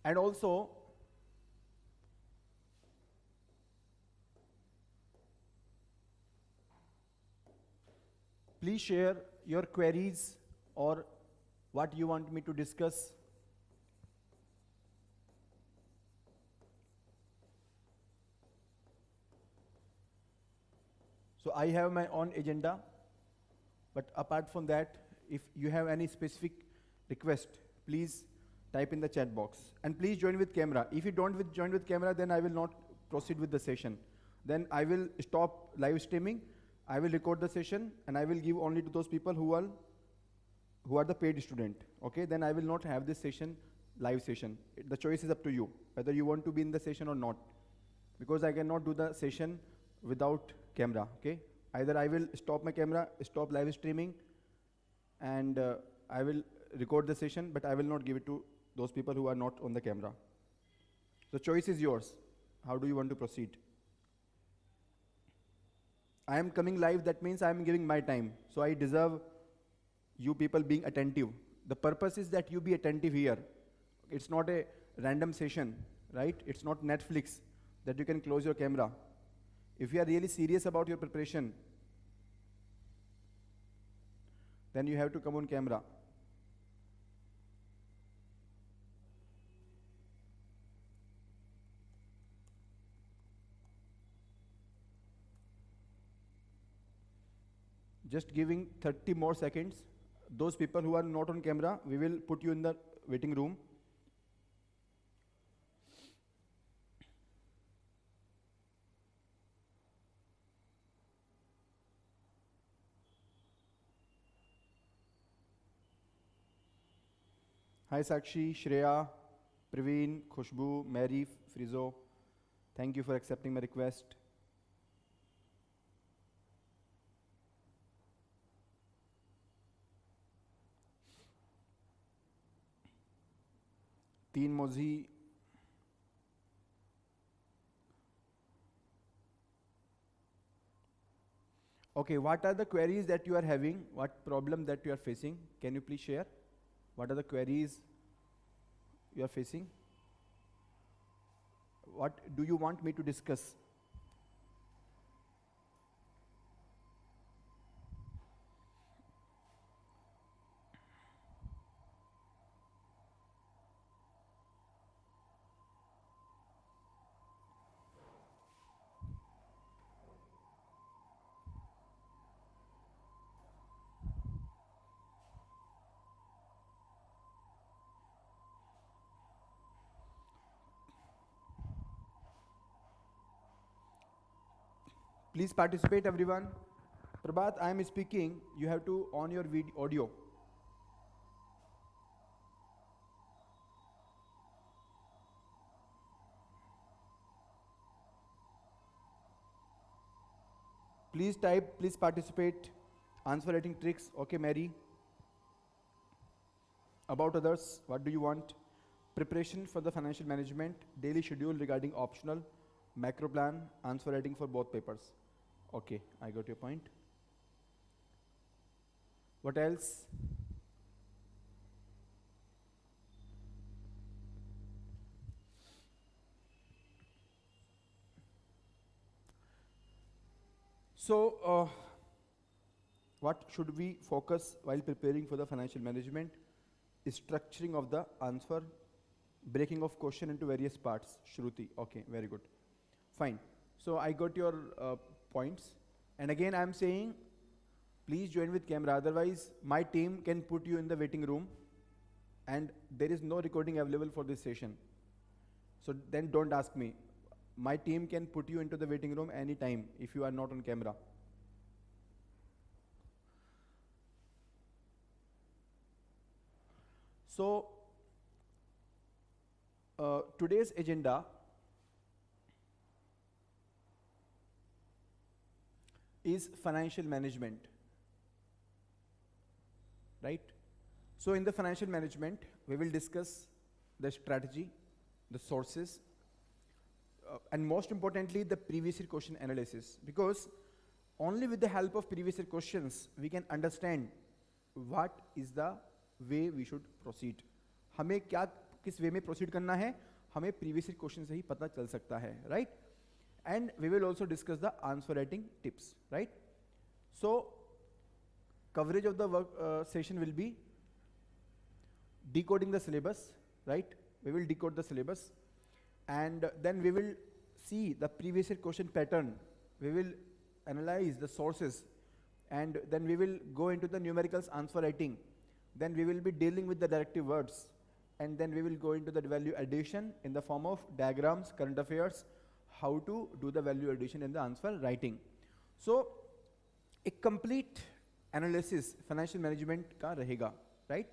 And also, please share your queries or what you want me to discuss. So I have my own agenda, but apart from that, if you have any specific request, please type in the chat box. And please join with camera. If you don't join with camera, then I will not proceed with the session. Then I will stop live streaming, I will record the session, and I will give only to those people who are the paid student. Okay, then I will not have this session, live session. The choice is up to you, whether you want to be in the session or not. Because I cannot do the session without camera, okay? Either I will stop my camera, stop live streaming, and I will record the session, but I will not give it to those people who are not on the camera. The choice is yours. How do you want to proceed? I am coming live, that means I am giving my time. So I deserve you people being attentive. The purpose is that you be attentive here. It's not a random session, right? It's not Netflix that you can close your camera. If you are really serious about your preparation, then you have to come on camera. Just giving 30 more seconds. Those people who are not on camera, we will put you in the waiting room. Hi Sakshi, Shreya, Praveen, Khushbu, Mary, Frizo. Thank you for accepting my request. Teen Mozi. Okay, what are the queries that you are having? What problem that you are facing? Can you please share? What are the queries you are facing? What do you want me to discuss? Please participate, everyone. Prabhat, I am speaking. You have to on your audio. Please type, please participate. Answer writing tricks. Okay, Mary. About others, what do you want? Preparation for the financial management, daily schedule regarding optional, macro plan, answer writing for both papers. Okay, I got your point. What else? So, what should we focus while preparing for the financial management? Structuring of the answer, breaking of question into various parts. Shruti, okay, very good. Fine. So I got your points. And again, I am saying, please join with camera. Otherwise, my team can put you in the waiting room and there is no recording available for this session. So then don't ask me. My team can put you into the waiting room anytime if you are not on camera. So, today's agenda is financial management, right? So in the financial management, we will discuss the strategy, the sources, and most importantly, the previous year question analysis, because only with the help of previous year questions, we can understand what is the way we should proceed. हमें क्या किस वे में proceed करना है हमें previous question से ही पता चल सकता है, right. And we will also discuss the answer writing tips, right. So coverage of the work session will be decoding the syllabus, right? We will decode the syllabus, and then we will see the previous year question pattern. We will analyze the sources, and then we will go into the numericals answer writing. Then we will be dealing with the directive words, and then we will go into the value addition in the form of diagrams, current affairs, how to do the value addition in the answer writing. So a complete analysis financial management का रहेगा, right?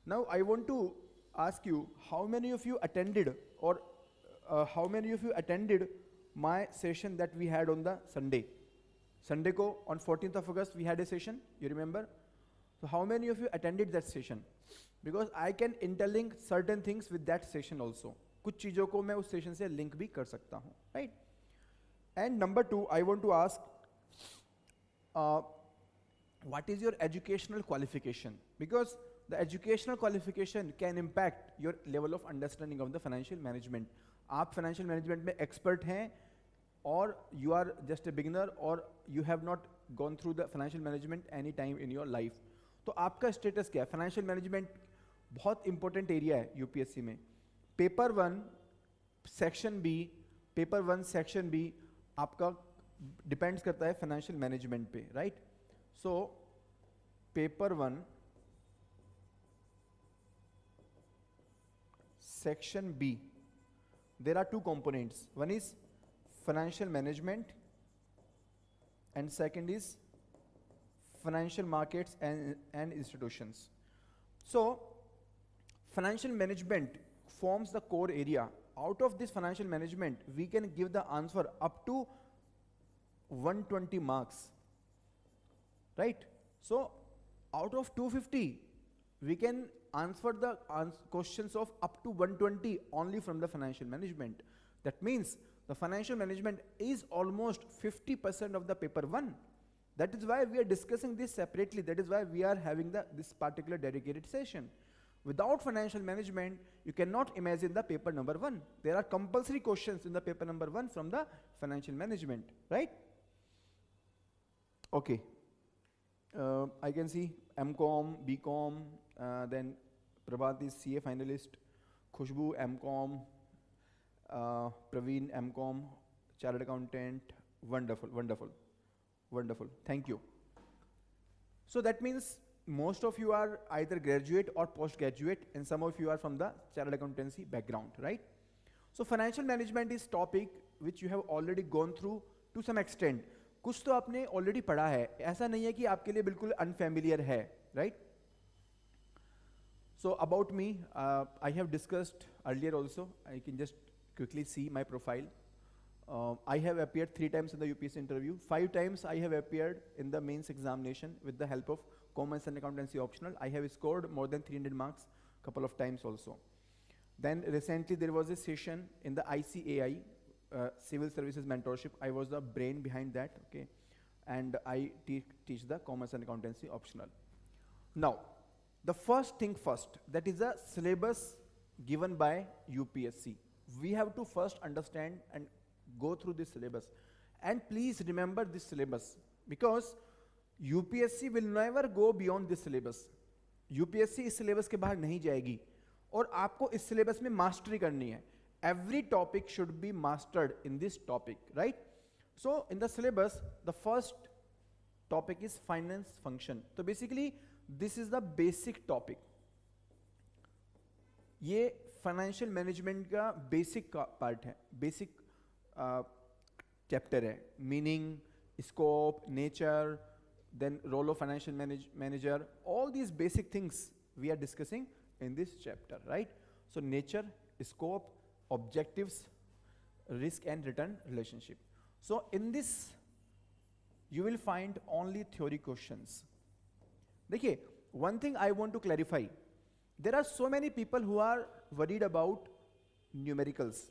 Now I want to ask you, how many of you attended, or how many of you attended my session that we had on the Sunday को on 14th of August we had a session, you remember? So how many of you attended that session? Because I can interlink certain things with that session also. कुछ चीज़ों को मैं उस session से link भी कर सकता हूँ, right? And number 2, I want to ask, what is your educational qualification? Because the educational qualification can impact your level of understanding of the financial management. आप financial management में expert हैं, or you are just a beginner, or you have not gone through the financial management any time in your life. तो आपका status क्या है? Financial management बहुत important area है UPSC में. Paper 1 Section B आपका depends करता है financial management पे, right? So, paper 1, section B, there are two components. One is financial management, and second is financial markets and institutions. So, financial management forms the core area. Out of this financial management, we can give the answer up to 120 marks. Right? So, out of 250, we can answer the questions of up to 120 only from the financial management. That means the financial management is almost 50% of the paper 1. That is why we are discussing this separately. That is why we are having this particular dedicated session. Without financial management, you cannot imagine the paper number 1. There are compulsory questions in the paper number 1 from the financial management, right? Okay. I can see MCOM, BCOM, then Prabhat is CA finalist, Khushbu MCOM, Praveen MCOM, Chartered Accountant. Wonderful, wonderful, wonderful. Thank you. So that means most of you are either graduate or postgraduate, and some of you are from the Chartered Accountancy background, right? So financial management is topic which you have already gone through to some extent. कुछ तो आपने already पढ़ा है, ऐसा नहीं है कि आपके लिए बिल्कुल अनफेमिलियर है, right? So about me, I have discussed earlier also. I can just quickly see my profile. I have appeared 3 times in the UPSC interview. 5 times I have appeared in the mains examination with the help of Commerce and Accountancy optional. I have scored more than 300 marks couple of times also. Then recently there was a session in the ICAI, Civil Services Mentorship. I was the brain behind that, okay? And I teach the Commerce and Accountancy optional. Now, the first thing first, that is the syllabus given by UPSC. We have to first understand and go through this syllabus. And please remember this syllabus, because UPSC will never go beyond this syllabus. UPSC इस syllabus के बाहर नहीं जाएगी, और आपको इस syllabus में mastery करनी है. Every topic should be mastered in this topic, right? So in the syllabus, the first topic is finance function. So basically, this is the basic topic. ये financial management का basic part है, basic chapter है. Meaning, scope, nature, then role of financial manager. All these basic things we are discussing in this chapter, right? So nature, scope, objectives, risk and return relationship. So in this, you will find only theory questions. देखिए, one thing I want to clarify. There are so many people who are worried about numericals.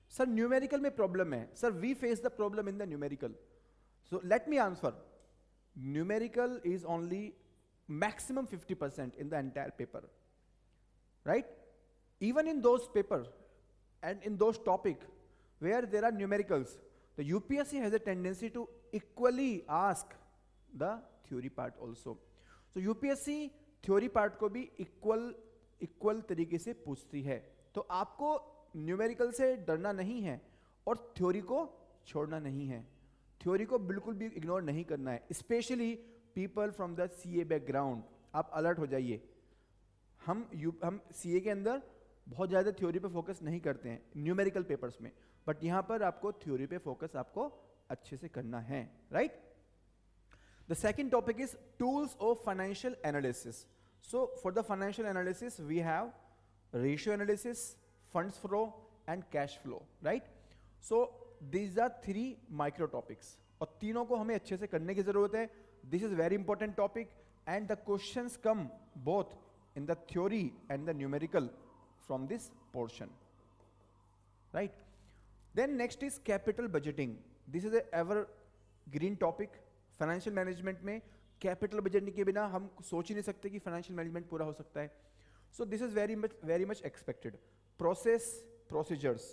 Sir, numerical में problem है. Sir, we face the problem in the numerical. So let me answer. Numerical is only maximum 50% in the entire paper, right? Even in those paper and in those topic where there are numericals, the UPSC has a tendency to equally ask the theory part also. So UPSC theory part को भी equal तरीके से पूछती है. तो आपको numerical से डरना नहीं है और थ्योरी को छोड़ना नहीं है. थ्योरी को बिल्कुल भी इग्नोर नहीं करना है. Specially people from the CA background, आप अलर्ट हो जाइए. हम सीए के अंदर बहुत ज़्यादा थ्योरी पे फोकस नहीं करते हैं न्यूमेरिकल पेपर्स में, बट यहाँ पर आपको थ्योरी पे फोकस आपको अच्छे से करना है. Right. The second topic is tools of financial analysis. So for the financial analysis we have ratio analysis, funds flow and cash flow. Right. So these are 3 micro topics और तीनों को हमें अच्छे से करने की जरूरत है. This is very important topic and the questions come both in the theory and the numerical from this portion. Right. Then next is capital budgeting. This is a evergreen topic. Financial management में capital budgeting के बिना हम सोच ही नहीं सकते कि financial management पूरा हो सकता है. So this is very much expected. Process, procedures,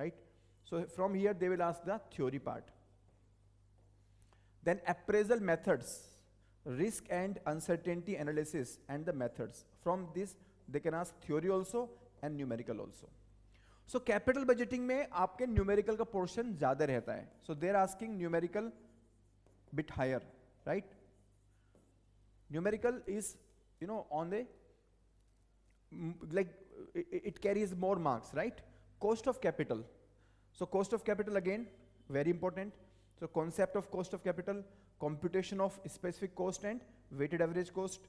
right? So from here they will ask the theory part. Then appraisal methods, risk and uncertainty analysis and the methods. From this they can ask theory also and numerical also. So capital budgeting में आपके numerical का portion ज़्यादा रहता है. So they are asking numerical bit higher, right? Numerical is, you know, on the like it carries more marks, right? Cost of capital. So cost of capital again very important. So concept of cost of capital, computation of specific cost and weighted average cost,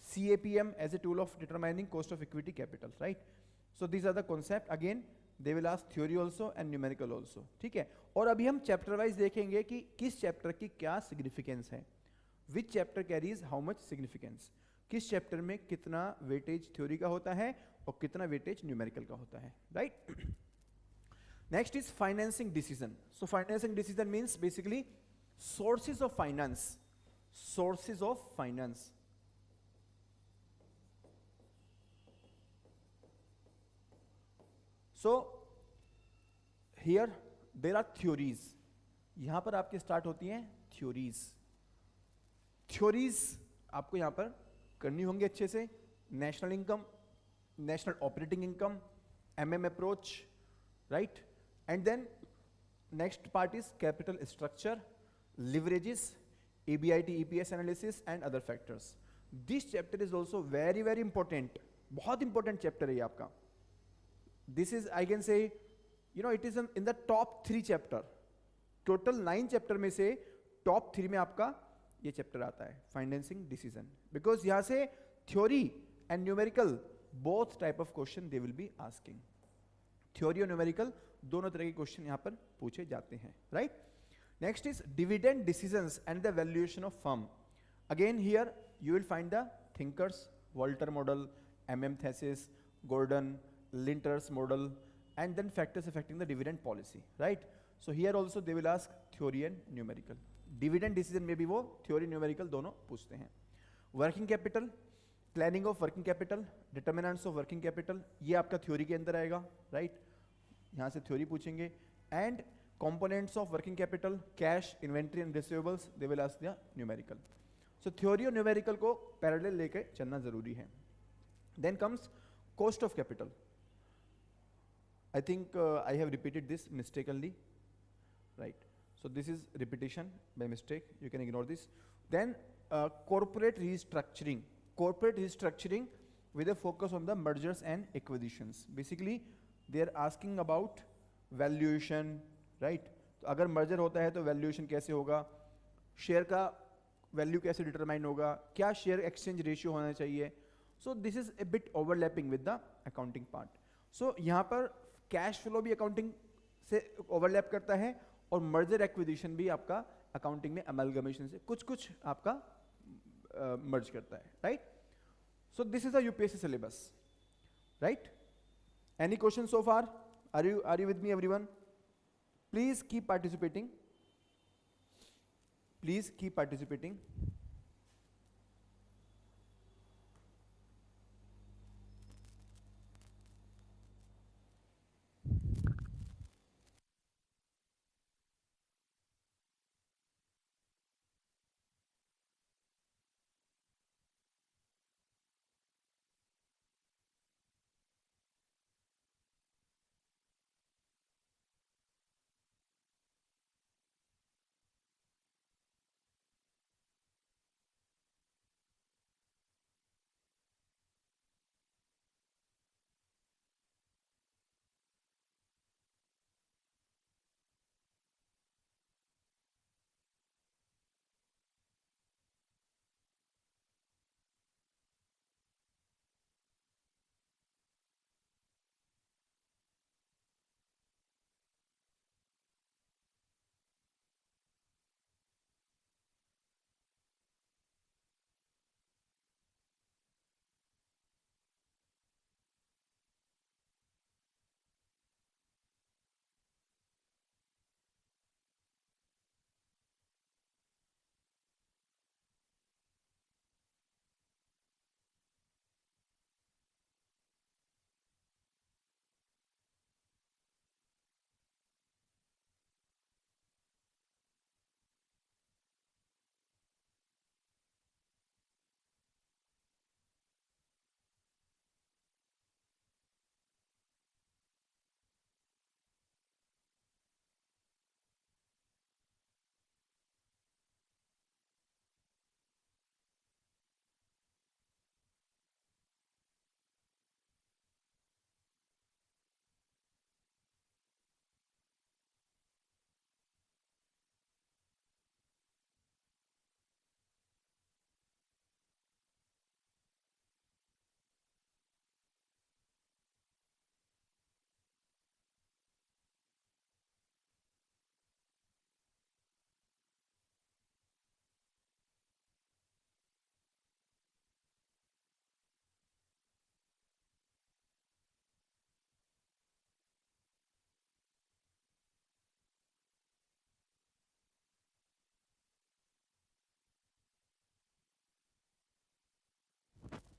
CAPM as a tool of determining cost of equity capital, right? So these are the concept. Again they will ask theory also and numerical also. ठीक है. और अभी हम chapter wise देखेंगे कि किस chapter की क्या significance है, which chapter carries how much significance, किस chapter में कितना weightage theory का होता है और कितना weightage numerical का होता है, right? Next is financing decision. So financing decision means basically sources of finance. Sources of finance. So here there are theories. यहाँ पर आपके start होती हैं theories. Theories आपको यहाँ पर करनी होंगी अच्छे से. National income, national operating income, MM approach, right? And then next part is capital structure, leverages, EBIT, EPS analysis and other factors. This chapter is also very important. बहुत important chapter है ये आपका. This is, I can say, you know, it is in the top 3 chapter. Total 9 chapter में से top 3 में आपका ये chapter आता है, financing decision. Because यहाँ से theory and numerical both type of question they will be asking. Theory और numerical दोनों तरह के क्वेश्चन यहाँ पर पूछे जाते हैं. Right. Next is dividend decisions and the valuation of firm. Again here you will find the thinkers, Walter model, MM thesis, Gordon, Linter's model, and then factors affecting the dividend policy. Right. So here also they will ask theory and numerical. Dividend decision में भी वो theory numerical दोनों पूछते हैं. Working capital, planning of working capital, determinants of working capital, ये आपका theory के अंदर आएगा. राइट. यहाँ से थ्योरी पूछेंगे. And components of working capital, cash, inventory and receivables, they will ask the numerical. So theory और न्यूमेरिकल को पैरेलल लेके चलना जरूरी है. Then comes cost of capital. I think I have repeated this mistakenly, right. So this is repetition by mistake, you can ignore this. Then corporate restructuring. Corporate restructuring with a focus on the mergers and acquisitions. Basically they are asking about valuation, right? तो अगर merger होता है तो valuation कैसे होगा, share का value कैसे determine होगा, क्या share exchange ratio होना चाहिए. So this is a bit overlapping with the accounting part. So यहाँ पर cash flow भी accounting से overlap करता है और merger acquisition भी आपका accounting में amalgamation से कुछ आपका merge करता है, right? So this is the UPSC syllabus, right? Any questions so far? Are you with me, everyone? Please keep participating. Please keep participating.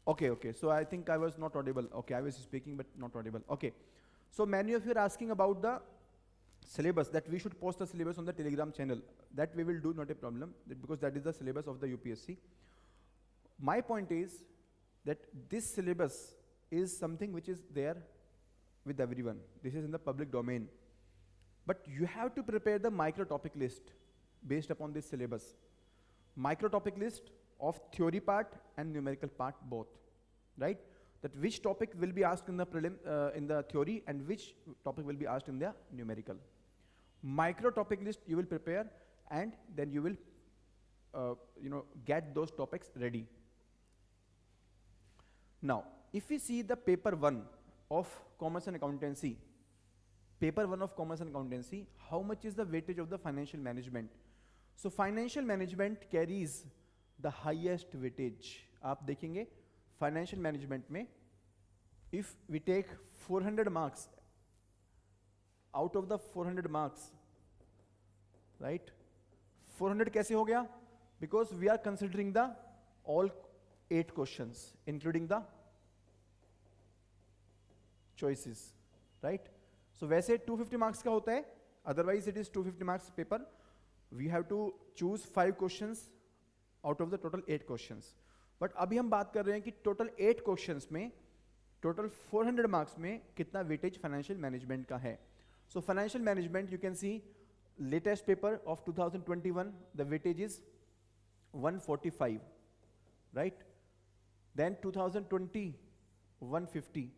Okay. So I think I was not audible. Okay, I was speaking but not audible. Okay. So many of you are asking about the syllabus, that we should post the syllabus on the Telegram channel. That we will do, not a problem, because that is the syllabus of the UPSC. My point is that this syllabus is something which is there with everyone. This is in the public domain. But you have to prepare the micro topic list based upon this syllabus. Micro topic list of theory part and numerical part both, right? That which topic will be asked in the prelim, in the theory, and which topic will be asked in the numerical. Micro topic list you will prepare, and then you will get those topics ready. Now, if we see the paper 1 of commerce and accountancy, how much is the weightage of the financial management? So financial management carries the highest weightage. आप देखेंगे financial management में, if we take 400 marks, out of the 400 marks, right? 400 कैसे हो गया? Because we are considering the all 8 questions, including the choices, right? So वैसे 250 marks का होता है, otherwise it is 250 marks paper. We have to choose 5 questions out of the total 8 questions. But अभी हम बात कर रहे हैं कि total 8 questions में, total 400 marks में कितना weightage financial management का है. So financial management, you can see latest paper of 2021, the weightage is 145, right? Then 2020, 150.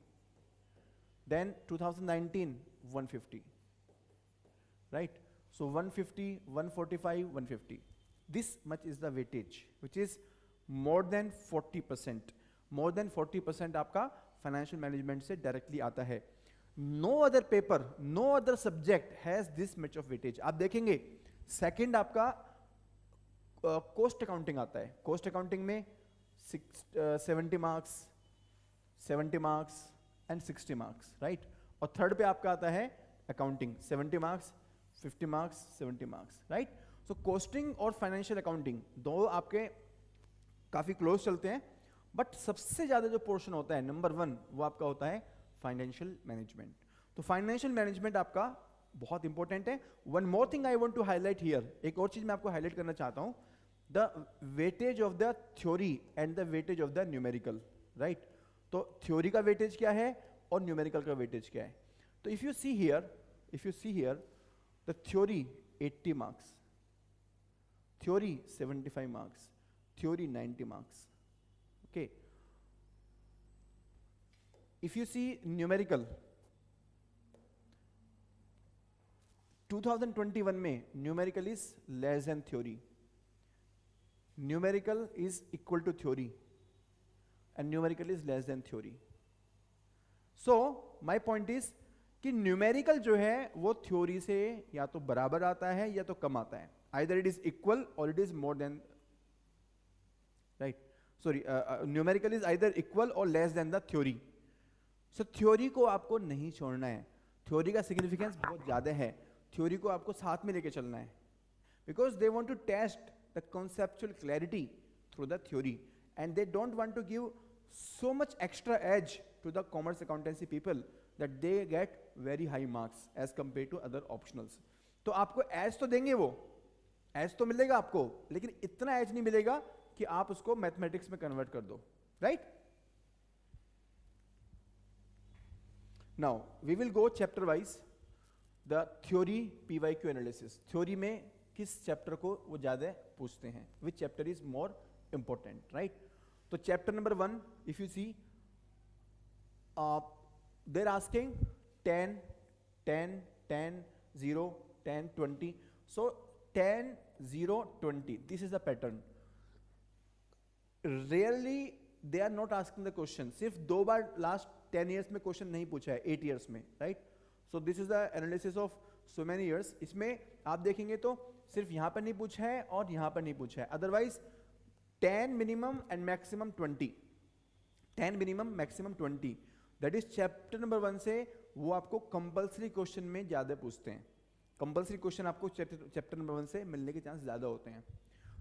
Then 2019, 150, right? So 150, 145, 150. This much is the weightage, which is more than 40%. More than 40% आपका financial management से directly आता है. No other paper, no other subject has this much of weightage. आप देखेंगे, second आपका cost accounting आता है. Cost accounting में 70 marks, 70 marks and 60 marks, right? और third पे आपका आता है accounting, 70 marks, 50 marks, 70 marks, right? So costing और financial accounting दो आपके काफ़ी close चलते हैं, but सबसे ज़्यादा जो portion होता है number 1 वो आपका होता है financial management. तो financial management आपका बहुत important है. One more thing I want to highlight here, एक और चीज़ मैं आपको highlight करना चाहता हूँ, the weightage of the theory and the weightage of the numerical, right? तो theory का weightage क्या है और numerical का weightage क्या है? तो if you see here, the theory 80 marks, theory 75 marks, theory 90 marks, okay? If you see numerical, 2021 में numerical is less than theory, numerical is equal to theory, and numerical is less than theory. So my point is कि numerical जो है वो theory से या तो बराबर आता है या तो कम आता है. Either it is equal or it is more than, right? Sorry, numerical is either equal or less than the theory. So theory को आपको नहीं छोड़ना है. Theory का significance बहुत ज़्यादा है. Theory को आपको साथ में लेके चलना है. Because they want to test the conceptual clarity through the theory, and they don't want to give so much extra edge to the commerce accountancy people that they get very high marks as compared to other optionals. तो आपको edge तो देंगे वो, edge तो मिलेगा आपको, लेकिन इतना edge नहीं मिलेगा कि आप उसको mathematics में convert कर दो, right? Now we will go chapter wise. The theory PYQ analysis. Theory में किस chapter को वो ज़्यादा पूछते हैं? Which chapter is more important, right? तो chapter number 1, if you see, they're asking 10, 10, 10, 0, 10, 20. So 10, 0, 20. This is the pattern. Rarely they are not asking the question. सिर्फ 2 बार last 10 years में question नहीं पूछा है, 8 years में, right? So this is the analysis of so many years. इसमें आप देखेंगे तो सिर्फ यहाँ पर नहीं पूछा है और यहाँ पर नहीं पूछा है. Otherwise 10 minimum and maximum 20. 10 minimum, maximum 20. That is chapter number 1 से वो आपको compulsory question में ज़्यादा पूछते हैं. Compulsory question आपको chapter number 1 से मिलने के चांस ज़्यादा होते हैं.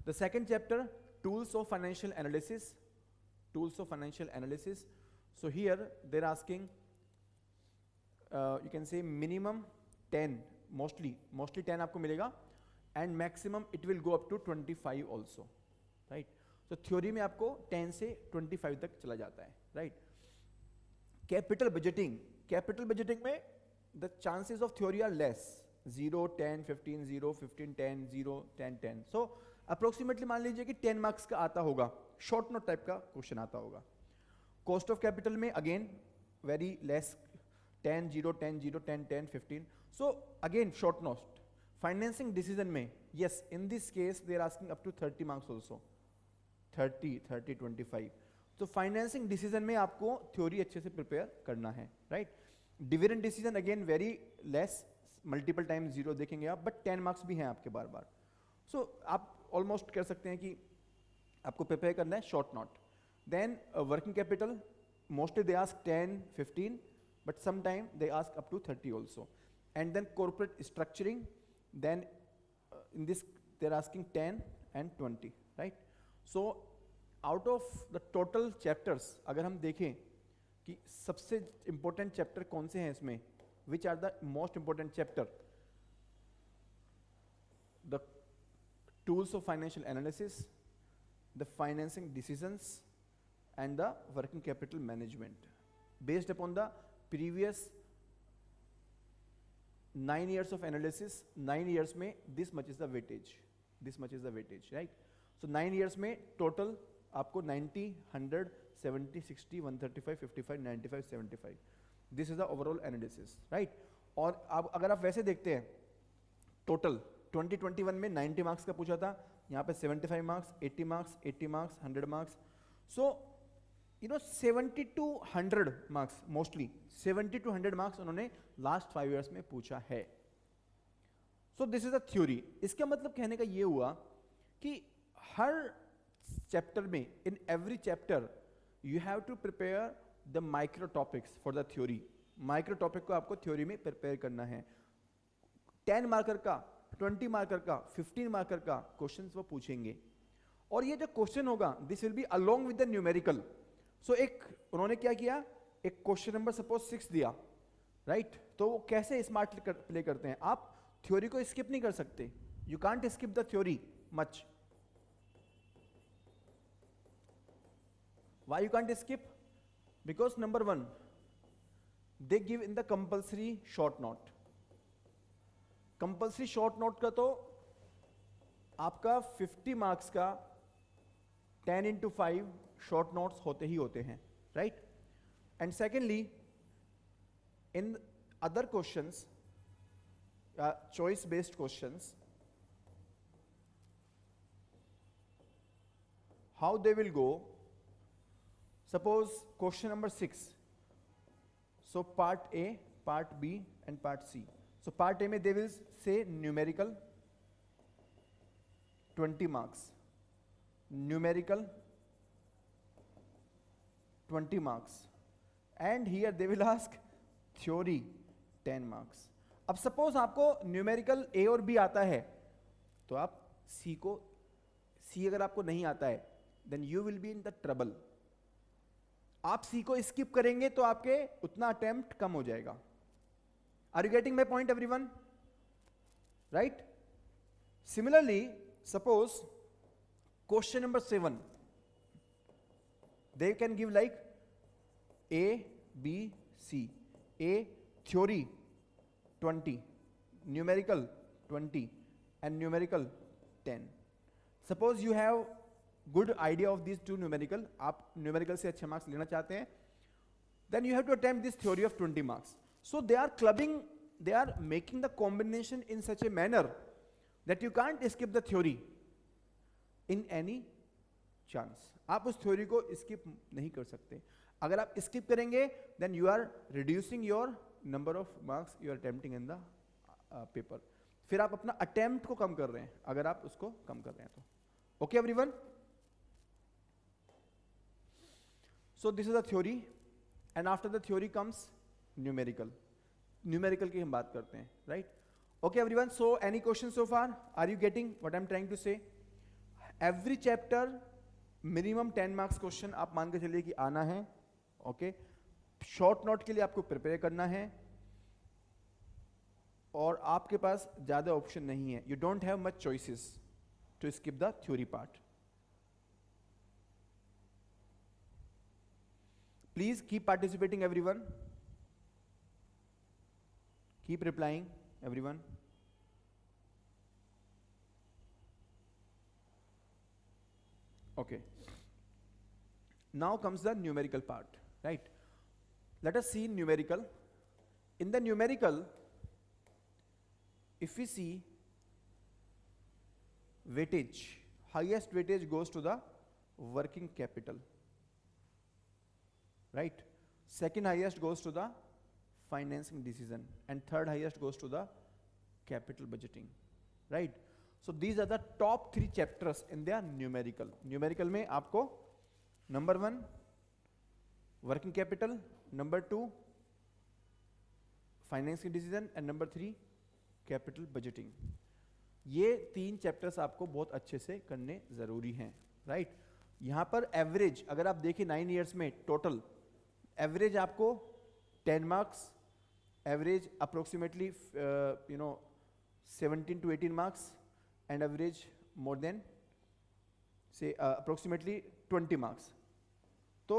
The second chapter, tools of financial analysis. tools of financial analysis. So here they're asking, you can say minimum 10, mostly 10 आपको मिलेगा, and maximum it will go up to 25 also, right? So theory में आपको 10 से 25 तक चला जाता है, right? Capital budgeting में the chances of theory are less, 0, 10, 15, 0, 15, 10, 0, 10, 10. So approximately मान लीजिए कि 10 marks का आता होगा, short note type का question आता होगा. Cost of capital में again very less, 10, 0, 10, 0, 10, 10, 15. So again short note. Financing decision में, yes, in this case they are asking up to 30 marks also, 30, 25. तो फाइनेंसिंग डिसीजन में आपको थ्योरी अच्छे से प्रिपेयर करना है, right? Dividend decision again very less, multiple time zero देखेंगे आप, बट 10 मार्क्स भी हैं आपके बार बार. सो आप ऑलमोस्ट कर सकते हैं कि आपको प्रिपेयर करना है short note. Then working capital, mostly they ask 10, 15, but some time they ask up to 30 also. And then corporate structuring, then in this they are asking 10 and 20, right? So out of the total chapters अगर हम देखें कि सबसे important chapter कौन से हैं इसमें, which are the most important chapter, the tools of financial analysis, the financing decisions and the working capital management, based upon the previous 9 years of analysis. 9 years में this much is the weightage, right? So 9 years में total आपको 90, 100, 70, 60, 135, 55, 95, 75. This is the overall analysis, right? और अब अगर आप वैसे देखते हैं total 2021 में 90 मार्क्स का पूछा था, यहाँ पे 75 marks, 80 marks, 80 marks, 100 marks. So 70 to 100 marks, mostly 70 to 100 marks उन्होंने लास्ट 5 इयर्स में पूछा है. सो दिस इज अ थ्योरी. इसका मतलब कहने का ये हुआ कि हर चैप्टर में, in every chapter you have to prepare the micro topics for the theory. Micro topic को आपको थ्योरी में प्रिपेयर करना है. 10 मार्कर का, 20 मार्कर का, 15 मार्कर का क्वेश्चंस वो पूछेंगे. और ये जो क्वेश्चन होगा this will be along with the numerical. So एक उन्होंने क्या किया, एक क्वेश्चन नंबर सपोज 6 दिया, राइट? तो वो कैसे स्मार्ट प्ले करते हैं, आप थ्योरी को स्किप नहीं कर सकते. You can't skip the theory much. Why you can't skip? Because number 1 they give in the compulsory short note. Compulsory short note का तो आपका 50 मार्क्स का 10 into 5 शॉर्ट नोट्स होते ही होते हैं, right? And secondly in other questions, choice based questions, how they will go, suppose question number 6. So part A, part B and part C. So part A में they will say numerical 20 marks, numerical 20 marks, and here they will ask theory 10 marks. अब suppose आपको numerical ए और B आता है तो आप सी अगर आपको नहीं आता है then you will be in the trouble. आप सी को स्किप करेंगे तो आपके उतना अटेम्प्ट कम हो जाएगा. Are you getting my point everyone? Right? Similarly suppose question number 7, they can give like A, B, C. A theory 20, numerical 20 and numerical 10. Suppose you have good idea of these two numerical, आप numerical से अच्छे marks लेना चाहते हैं, then you have to attempt this theory of 20 marks. So they are clubbing, they are making the combination in such a manner that you can't skip the theory in any chance. आप उस theory को skip नहीं कर सकते. अगर आप skip करेंगे then you are reducing your number of marks you are attempting in the paper. फिर आप अपना अटेम्प्ट को कम कर रहे हैं अगर आप उसको कम कर रहे हैं तो. Okay everyone? So this is the theory and after the theory comes numerical. Numerical की हम बात करते हैं, right? Okay everyone, so any question so far? Are you getting what I am trying to say? Every chapter minimum 10 marks question आप मान के चलिए कि आना है, ओके। शॉर्ट नोट के लिए आपको प्रिपेयर करना है, और आपके पास ज़्यादा ऑप्शन नहीं है, you don't have much choices to skip the theory part. Please keep participating everyone, keep replying everyone. Okay, now comes the numerical part, right? Let us see numerical. In the numerical, if we see weightage, highest weightage goes to the working capital, right? Second highest goes to the financing decision, and third highest goes to the capital budgeting, right? So these are the top 3 chapters in their numerical. Numerical में आपको number 1 working capital, number 2 financing decision, and number 3 capital budgeting. ये 3 chapters आपको बहुत अच्छे से करने जरूरी हैं, right? यहाँ पर average अगर आप देखें 9 years में total average आपको 10 marks, average approximately 17 to 18 marks, and average more than say approximately 20 marks. तो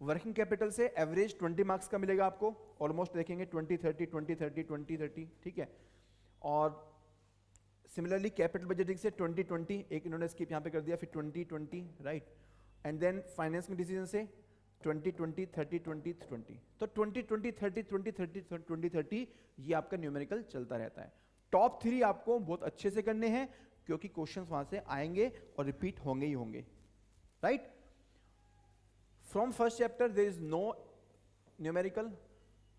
वर्किंग कैपिटल से एवरेज 20 मार्क्स का मिलेगा आपको, ऑलमोस्ट देखेंगे 20-30, ठीक है। और सिमिलरली कैपिटल बजटिंग से 20-20, एक इन्होंने स्किप यहाँ पे कर दिया, फिर 20-20, right. And then financing decision से 20-20, 30-20, तो 20-20, 30-20, 30-20, ये आपका न्यूमेरिकल चलता रहता है। टॉप 3 आपको बहुत अच्छे से करने हैं, क्योंकि क्वेश्चंस वहां से आएंगे और रिपीट होंगे ही होंगे, right. From first chapter there is no numerical.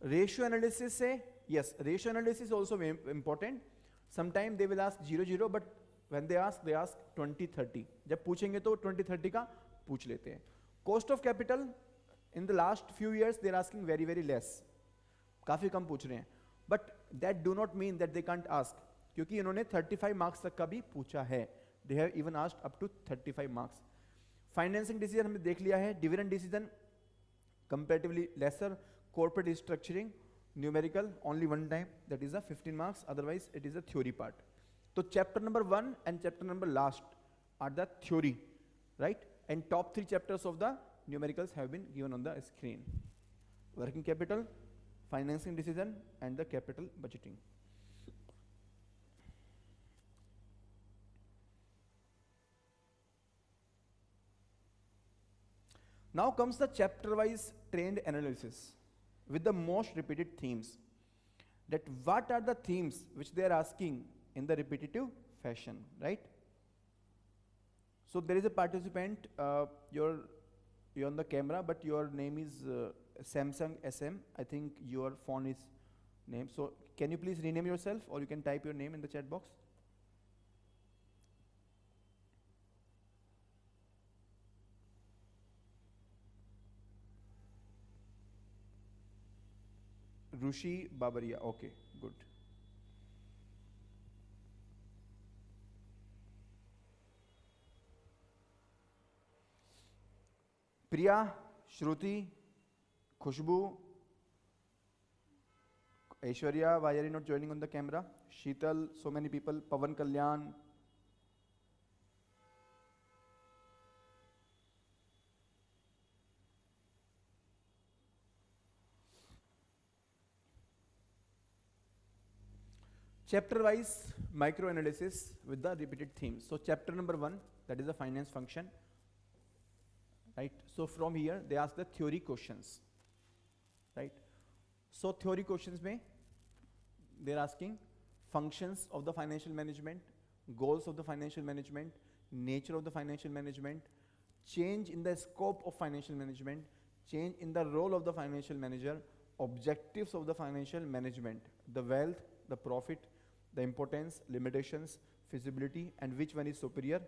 Ratio analysis से yes, ratio analysis also important. Sometime they will ask 0-0, but when they ask 20-30, जब पूछेंगे तो 20-30 का पूछ लेते हैं। Cost of capital in the last few years they are asking very very less, काफी कम पूछ रहे हैं, but that do not mean that they can't ask, क्योंकि इन्होंने 35 मार्क्स तक का भी पूछा है। They have even asked up to 35 marks. Financing decision हमने देख लिया है, dividend decision comparatively lesser, corporate restructuring numerical only 1 time, that is a 15 marks, otherwise it is a theory part. तो chapter number 1 and chapter number last are the theory, right, and top 3 chapters of the numericals have been given on the screen. Working capital, financing decision, and the capital budgeting. Now comes the chapter wise trend analysis with the most repeated themes. That what are the themes which they are asking in the repetitive fashion, right? So there is a participant, you're on the camera, but your name is Samsung SM. I think your phone is name. So can you please rename yourself, or you can type your name in the chat box. Rushi Babaria. Okay, good. Priya, Shruti, Khushbu, Aishwarya, why are you not joining on the camera? Sheetal, so many people, Pavan Kalyan. Chapter wise micro analysis with the repeated themes. So chapter number 1, that is the finance function, right? So from here they ask the theory questions, right? So theory questions mein they are asking functions of the financial management, goals of the financial management, nature of the financial management, change in the scope of financial management, change in the role of the financial manager, objectives of the financial management, the wealth, the profit, the importance, limitations, feasibility, and which one is superior,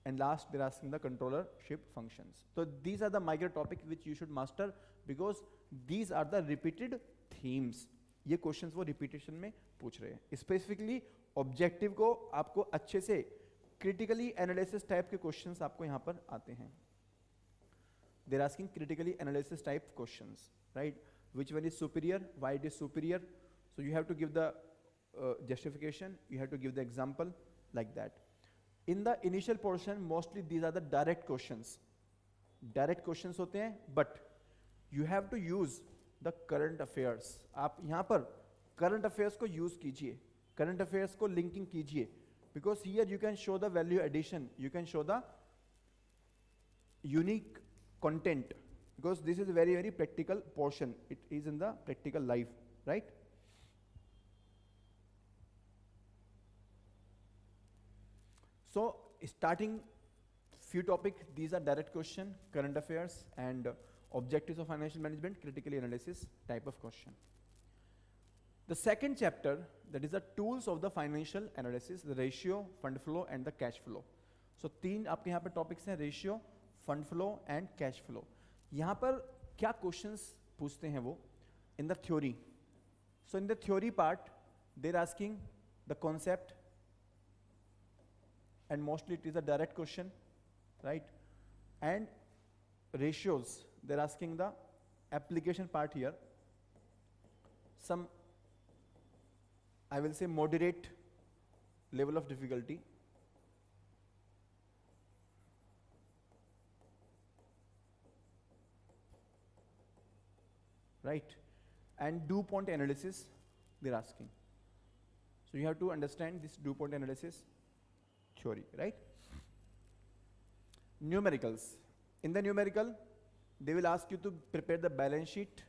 and last they're asking the controllership functions. So these are the micro topics which you should master, because these are the repeated themes. ये questions वो repetition में पूछ रहे हैं। Specifically objective को आपको अच्छे से क्रिटिकली एनालिसिस टाइप के क्वेश्चंस आपको यहाँ पर आते हैं। they're asking critically analysis type questions, right? Which one is superior, why it is superior. So you have to give the justification, you have to give the example, like that. In the initial portion, mostly these are the direct questions. Direct questions होते हैं, but you have to use the current affairs. आप यहाँ पर current affairs को use कीजिए, current affairs को linking कीजिए, because here you can show the value addition, you can show the unique content, because this is a very, very practical portion. It is in the practical life, right? So starting few topics, these are direct question, current affairs, and objectives of financial management, critical analysis type of question. The second chapter, that is the tools of the financial analysis, the ratio, fund flow, and the cash flow. So तीन आपके यहाँ पर topics हैं, ratio, fund flow, and cash flow. यहाँ पर क्या questions पूछते हैं वो? In the theory. So in the theory part, they're asking the concept, and mostly it is a direct question, right? And ratios, they're asking the application part here. Some, I will say, moderate level of difficulty. Right? And DuPont analysis, they're asking. So you have to understand this DuPont analysis theory, right? Numericals. In the numerical, they will ask you to prepare the balance sheet.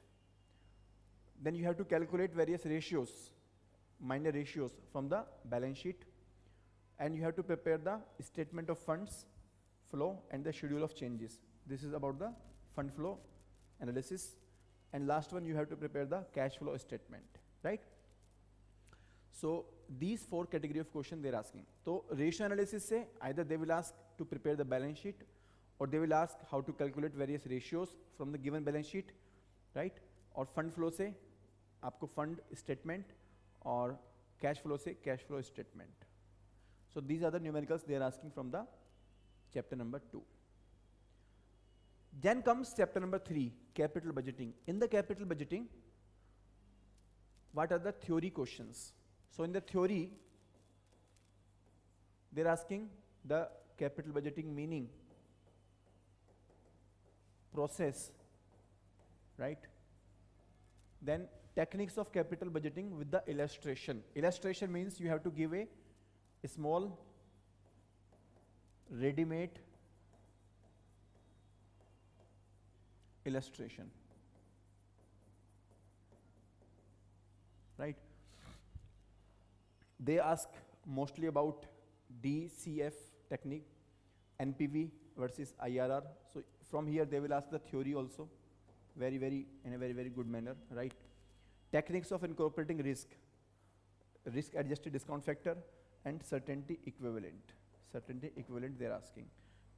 Then you have to calculate various ratios, minor ratios from the balance sheet. And you have to prepare the statement of funds flow and the schedule of changes. This is about the fund flow analysis. And last one, you have to prepare the cash flow statement, right? So these four category of question they're asking. So ratio analysis से either they will ask to prepare the balance sheet, or they will ask how to calculate various ratios from the given balance sheet, right? और fund flow से आपको fund statement, और cash flow से cash flow statement. So these are the numericals they are asking from the chapter number 2. Then comes chapter number 3, capital budgeting. In the capital budgeting, what are the theory questions? So in the theory, they're asking the capital budgeting meaning, process, right? Then techniques of capital budgeting with the illustration. Illustration means you have to give a small ready-made illustration, right? They ask mostly about DCF technique, NPV versus IRR. So from here they will ask the theory also, in a very good manner, right? Techniques of incorporating risk, risk adjusted discount factor, and certainty equivalent. Certainty equivalent they're asking.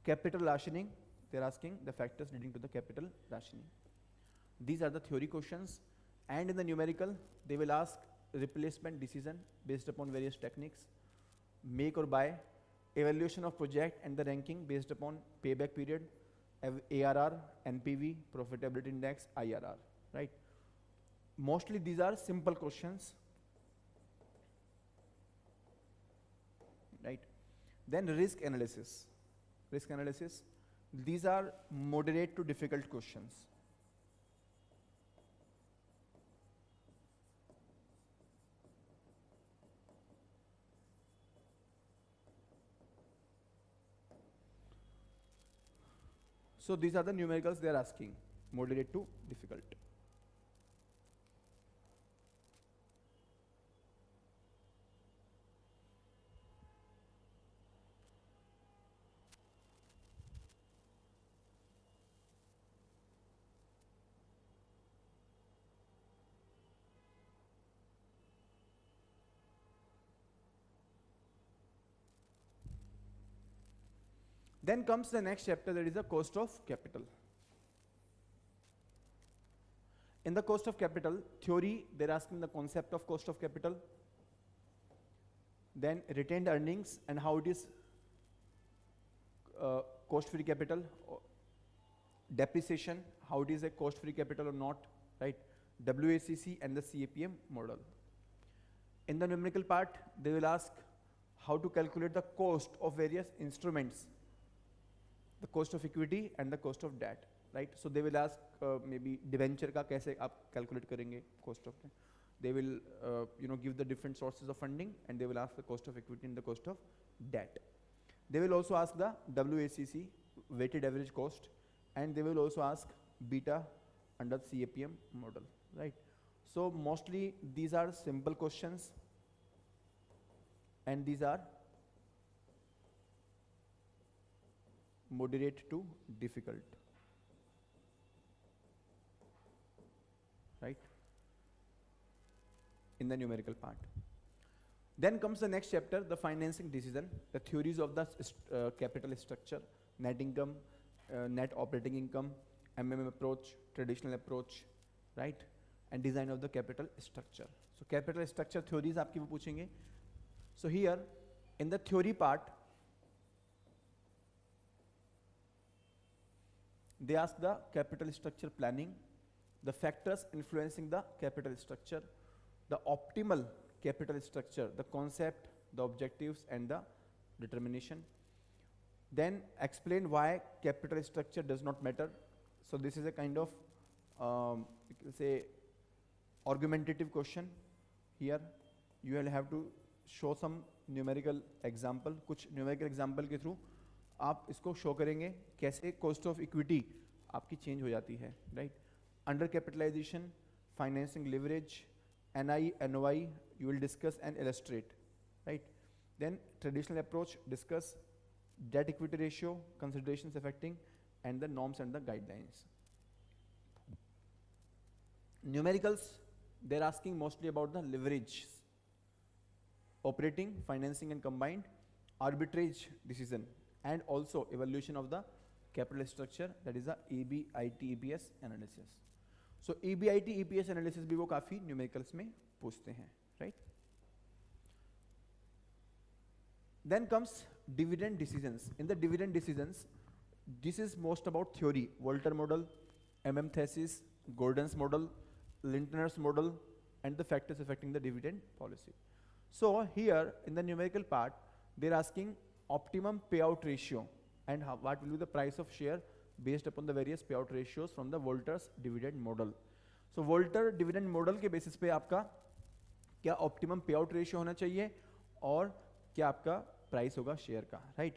Capital rationing, they're asking the factors leading to the capital rationing. These are the theory questions. And in the numerical, they will ask replacement decision based upon various techniques, make or buy, evaluation of project and the ranking based upon payback period, ARR, NPV, profitability index, IRR, right? Mostly these are simple questions, right? Then risk analysis. Risk analysis, these are moderate to difficult questions. So these are the numericals they are asking, moderate to difficult. Then comes the next chapter, that is the cost of capital. In the cost of capital theory, they're asking the concept of cost of capital, then retained earnings and how it is cost-free capital, depreciation, how it is a cost-free capital or not, right? WACC and the CAPM model. In the numerical part, they will ask how to calculate the cost of various instruments, the cost of equity and the cost of debt, right? So they will ask maybe debenture का कैसे आप calculate करेंगे cost of. They will give the different sources of funding, and they will ask the cost of equity and the cost of debt. They will also ask the WACC, weighted average cost, and they will also ask beta under CAPM model, right? So mostly these are simple questions, and these are moderate to difficult, right, in the numerical part. Then comes the next chapter, the financing decision, the theories of the capital structure, net income, net operating income, approach, traditional approach, right, and design of the capital structure. So capital structure theories आपकी वो पूछेंगे. So here in the theory part, they ask the capital structure planning, the factors influencing the capital structure, the optimal capital structure, the concept, the objectives, and the determination. Then explain why capital structure does not matter. So this is a kind of say argumentative question. Here you will have to show some numerical example. कुछ numerical example के through आप इसको show करेंगे कैसे cost of equity आपकी change हो जाती है, right? Under capitalization, financing leverage, NI, NOI, you will discuss and illustrate, right? Then traditional approach, discuss debt equity ratio, considerations affecting, and the norms and the guidelines. Numericals, they're asking mostly about the leverage, operating, financing and combined, arbitrage decision, and also evaluation of the capital structure, that is the EBIT EPS analysis. So EBIT EPS analysis भी वो काफी numericals में पूछते हैं, right? Then comes dividend decisions. In the dividend decisions, this is most about theory, Volter model, thesis, Gordon's model, Lintner's model, and the factors affecting the dividend policy. So here in the numerical part, they're asking optimum payout ratio and what will be the price of share based upon the various payout ratios from the Volter's dividend model. So Volter dividend model के basis पे आपका क्या optimum payout ratio होना चाहिए और क्या आपका price होगा share का, right?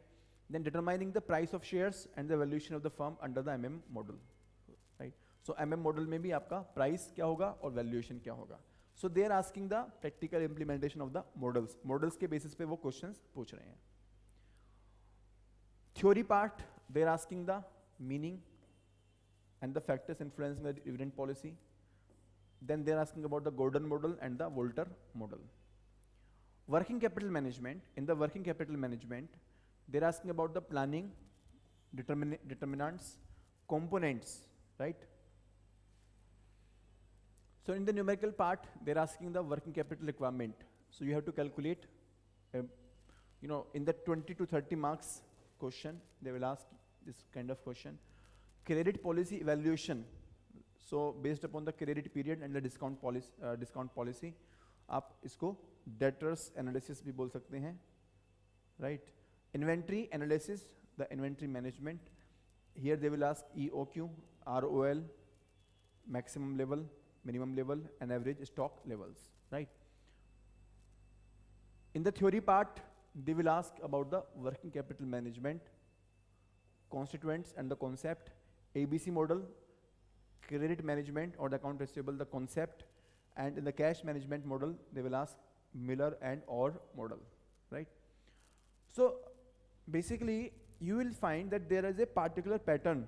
Then determining the price of shares and the valuation of the firm under the model, right? So model में भी आपका price क्या होगा और valuation क्या होगा. So they are asking the practical implementation of the models. Models के basis पे वो questions पूछ रहे हैं. Theory part, they are asking the meaning and the factors influencing the dividend policy. Then they are asking about the Gordon model and the Volter model. Working capital management, in the working capital management, they are asking about the planning, determinants, components, right? So in the numerical part, they're asking the working capital requirement. So you have to calculate, in the 20 to 30 marks question, they will ask this kind of question. Credit policy evaluation. So based upon the credit period and the discount policy, आप इसको debtors analysis भी बोल सकते हैं, right? Inventory analysis, the inventory management. Here they will ask EOQ, ROL, maximum level, minimum level, and average stock levels, right? In the theory part, they will ask about the working capital management, constituents and the concept, ABC model, credit management or the account receivable, the concept, and in the cash management model, they will ask Miller and Orr model, right? So basically, you will find that there is a particular pattern.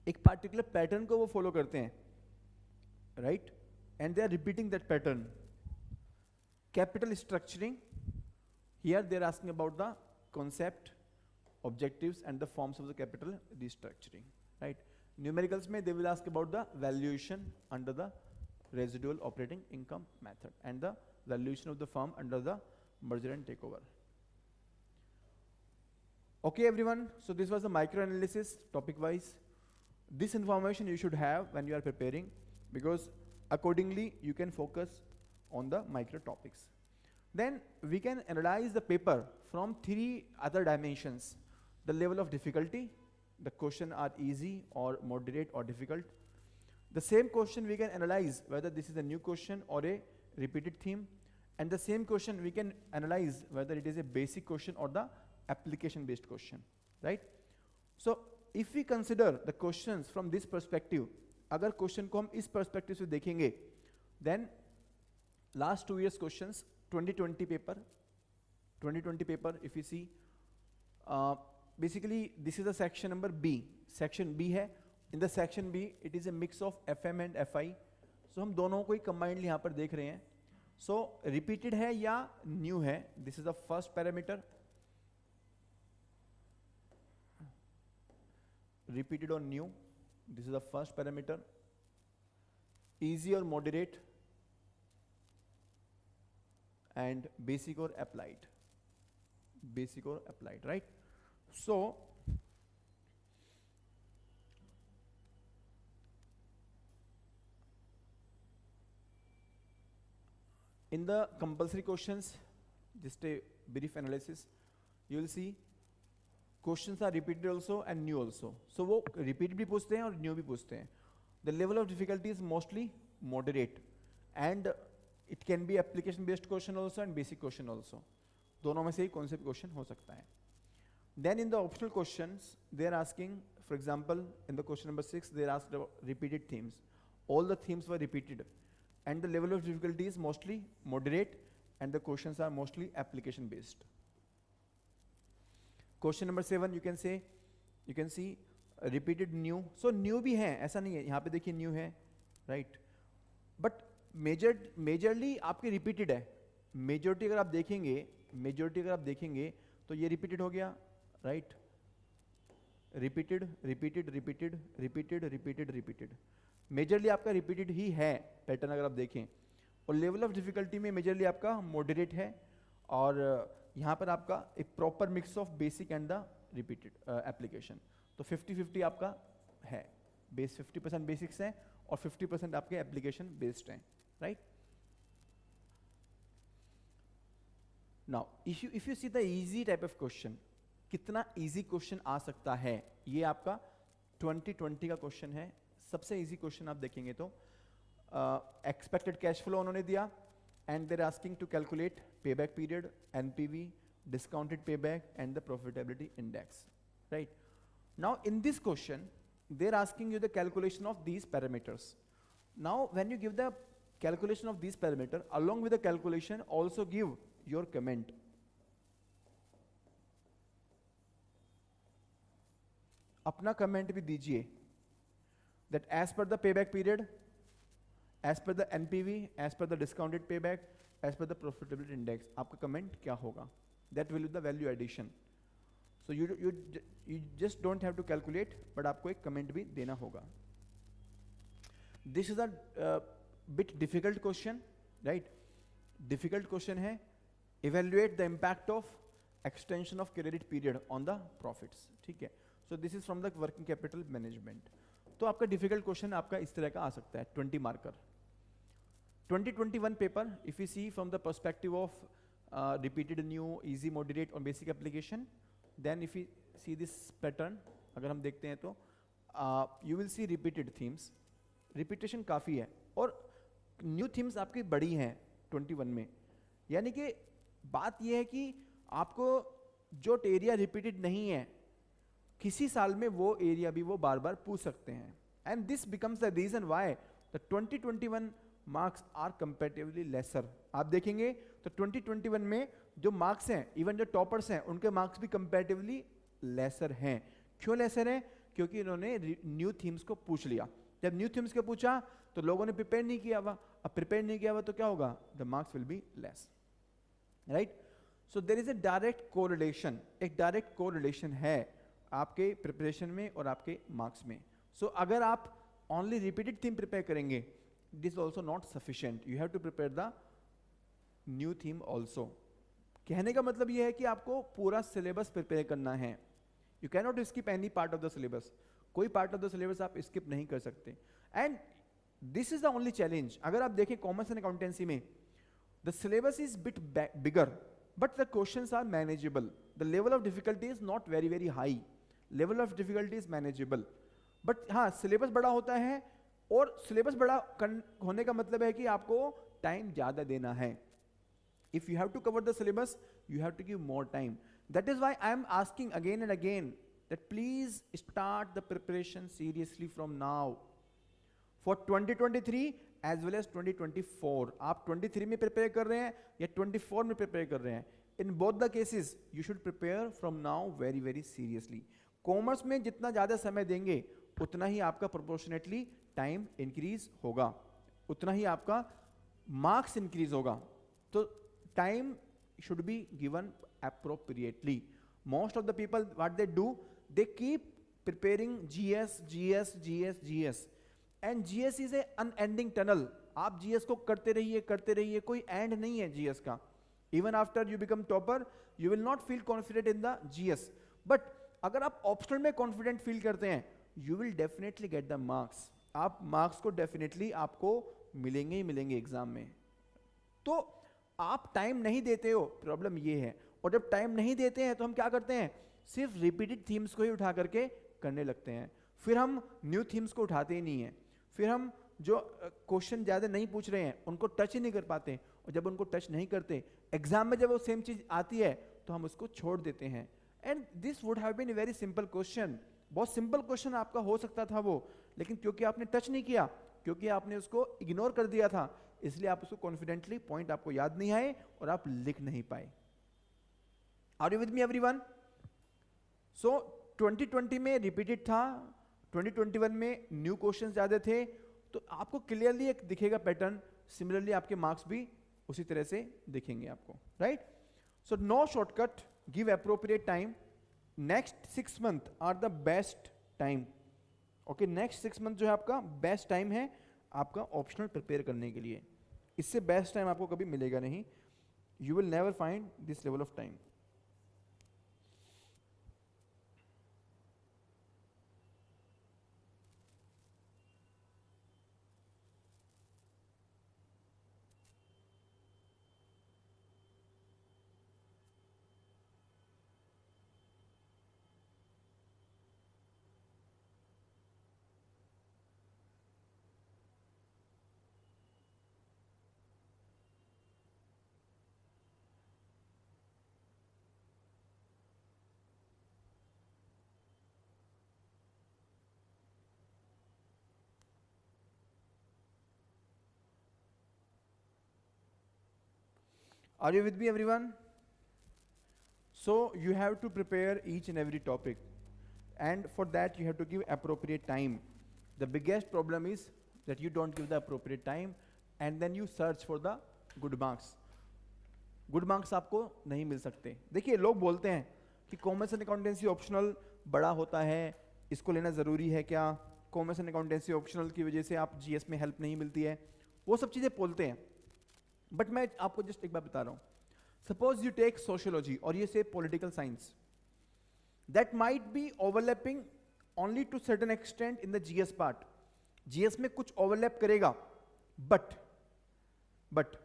एक particular pattern को वो follow करते हैं, right? And they are repeating that pattern. Capital structuring, here they are asking about the concept, objectives, and the forms of the capital restructuring, right? Numericals में they will ask about the valuation under the residual operating income method and the valuation of the firm under the merger and takeover. Okay everyone, so this was the micro analysis topic wise. This information you should have when you are preparing, because accordingly you can focus on the micro topics. Then we can analyze the paper from 3 other dimensions: the level of difficulty, the question are easy or moderate or difficult. The same question we can analyze whether this is a new question or a repeated theme, and the same question we can analyze whether it is a basic question or the application based question, right? So if we consider the questions from this perspective, अगर question को हम इस perspective से देखेंगे, then last 2 years questions 2020 paper if you see, basically this is the section number B, section B है. In the section B it is a mix of FM and FI, so हम दोनों को ही combined यहाँ पर देख रहे हैं. So repeated है या new है, this is the first parameter. Repeated or new, this is the first parameter. Easy or moderate, and basic or applied. Basic or applied, right? So in the compulsory questions, just a brief analysis, you will see questions are repeated also and new also. So वो repeated भी पूछते हैं और new भी पूछते हैं. The level of difficulty is mostly moderate, and it can be application based question also and basic question also. दोनों में से ही कौन से क्वेश्चन हो सकता है. Then in the optional questions, they are asking, for example, in the question number 6, they are asked about repeated themes. All the themes were repeated, and the level of difficulty is mostly moderate, and the questions are mostly application based. Question number 7, you can see repeated new. So new भी है, ऐसा नहीं है, यहाँ पे देखिए new है, right? But majorly आपके repeated है. Majority अगर आप देखेंगे तो ये repeated हो गया, right? Repeated. Majorly आपका repeated ही है pattern अगर आप देखें. और level of difficulty में majorly आपका moderate है, और यहाँ पर आपका एक proper mix of basic and the repeated application. तो 50-50 आपका है, base 50% basics है और 50% आपके application based हैं, right? Now if you see the easy type of question, कितना easy question आ सकता है, ये आपका 2020 का question है. सबसे easy question आप देखेंगे तो expected cash flow उन्होंने दिया, and they're asking to calculate payback period, NPV, discounted payback, and the profitability index, right? Now in this question, they're asking you the calculation of these parameters. Now when you give the calculation of these parameters, along with the calculation, also give your comment. अपना comment भी दीजिए, that as per the payback period, as per the NPV, as per the discounted payback, as per the profitability index, आपका comment क्या होगा? That will be the value addition. So you just don't have to calculate, but आपको एक comment भी देना होगा. This is a bit difficult question, right? Difficult question है. Evaluate the impact of extension of credit period on the profits. ठीक है? So this is from the working capital management. तो आपका difficult question आपका इस तरह का आ सकता है, 20 marker. 2021 paper, if you see from the perspective of repeated, new, easy, moderate और basic application, then if you see this pattern, अगर हम देखते हैं तो you will see repeated themes. Repetition काफ़ी है, और new themes आपकी बड़ी हैं 21 में. यानी कि बात यह है कि आपको जो एरिया रिपीटेड नहीं है, किसी साल में वो एरिया भी वो बार बार पूछ सकते हैं. And this becomes the reason why the 2021 marks are comparatively lesser. आप देखेंगे तो 2021 में जो मार्क्स हैं, इवन जो टॉपर्स हैं, उनके मार्क्स भी कंपैरेटिवली लेसर हैं. क्यों लेसर हैं? क्योंकि इन्होंने न्यू थीम्स को पूछ लिया. जब न्यू थीम्स को पूछा तो लोगों ने प्रिपेयर नहीं किया हुआ. अब प्रिपेयर नहीं किया हुआ तो क्या होगा? The marks will be less, right? So there is a direct correlation. एक डायरेक्ट कोरिलेशन है आपके प्रिपरेशन में और आपके मार्क्स में. सो अगर आप ओनली रिपीटेड थीम प्रिपेयर करेंगे, this is also not sufficient. You have to prepare the new theme also. कहने का मतलब यह है कि आपको पूरा सिलेबस प्रिपेयर करना है. You can not skip any part of the syllabus. कोई पार्ट ऑफ द सिलेबस आप स्किप नहीं कर सकते. And this is the only challenge. अगर आप देखें कॉमर्स एंड अकाउंटेंसी में, the syllabus is bit bigger, but the questions are manageable. The level of difficulty is not very very high, level of difficulty is manageable. But हाँ, syllabus बड़ा होता है, और syllabus बड़ा होने का मतलब है कि आपको टाइम ज्यादा देना है. If you have to cover the syllabus, you have to give more time. That is why I am asking again and again that please start the preparation seriously from now for 2023 as well as 2024. आप 23 में prepare कर रहे हैं या 24 में prepare कर रहे हैं, in both the cases you should prepare from now very very seriously. Commerce में जितना ज़्यादा समय देंगे उतना ही आपका proportionately time increase होगा, उतना ही आपका marks increase होगा. तो time should be given appropriately. Most of the people, what they do, they keep preparing GS, GS, GS, GS, and GS is a unending tunnel. आप GS को करते रहिए, कोई end नहीं है GS का. Even after you become topper, you will not feel confident in the GS. But अगर आप optional में confident feel करते हैं, you will definitely get the marks. आप marks को definitely आपको मिलेंगे ही मिलेंगे एग्जाम में. तो आप टाइम नहीं देते हो, प्रॉब्लम ये है. और जब टाइम नहीं देते हैं तो हम क्या करते हैं, सिर्फ रिपीटेड थीम्स को ही उठा करके करने लगते हैं. फिर हम न्यू थीम्स को उठाते ही नहीं हैं. फिर हम जो क्वेश्चन ज़्यादा नहीं पूछ रहे हैं उनको टच ही नहीं कर पाते. और जब उनको टच नहीं करते, एग्जाम में जब वो सेम चीज़ आती है तो हम उसको छोड़ देते हैं. And this would have been a very simple question. बहुत सिंपल क्वेश्चन आपका हो सकता था वो, लेकिन क्योंकि आपने टच नहीं किया, क्योंकि आपने उसको इग्नोर कर दिया था, इसलिए आप उसको कॉन्फिडेंटली पॉइंट आपको याद नहीं आए और आप लिख नहीं पाए. Are you with me everyone? So 2020 में रिपीटेड था, 2021 में न्यू क्वेश्चंस ज्यादा थे, तो आपको क्लियरली एक दिखेगा पैटर्न. सिमिलरली आपके मार्क्स भी उसी तरह से दिखेंगे आपको, right? So no shortcut, give appropriate time. Next 6 month are the best time. Okay, next 6 month जो है आपका बेस्ट टाइम है आपका ऑप्शनल प्रिपेयर करने के लिए. इससे बेस्ट टाइम आपको कभी मिलेगा नहीं. You will never find this level of time. Are you with me everyone? So you have to prepare each and every topic, and for that you have to give appropriate time. The biggest problem is that you don't give the appropriate time and then you search for the good marks. Good marks आपको नहीं मिल सकते. देखिए, लोग बोलते हैं कि commerce and accountancy optional बड़ा होता है, इसको लेना ज़रूरी है क्या, कॉमर्स एंड अकाउंटेंसी ऑप्शनल की वजह से आप जीएस में हेल्प नहीं मिलती है, वो सब चीज़ें बोलते हैं. बट मैं आपको जस्ट एक बात बता रहा हूँ. सपोज यू टेक सोशियोलॉजी और ये से political science, that might be overlapping only to certain extent in the GS part. GS में कुछ ओवरलैप करेगा, but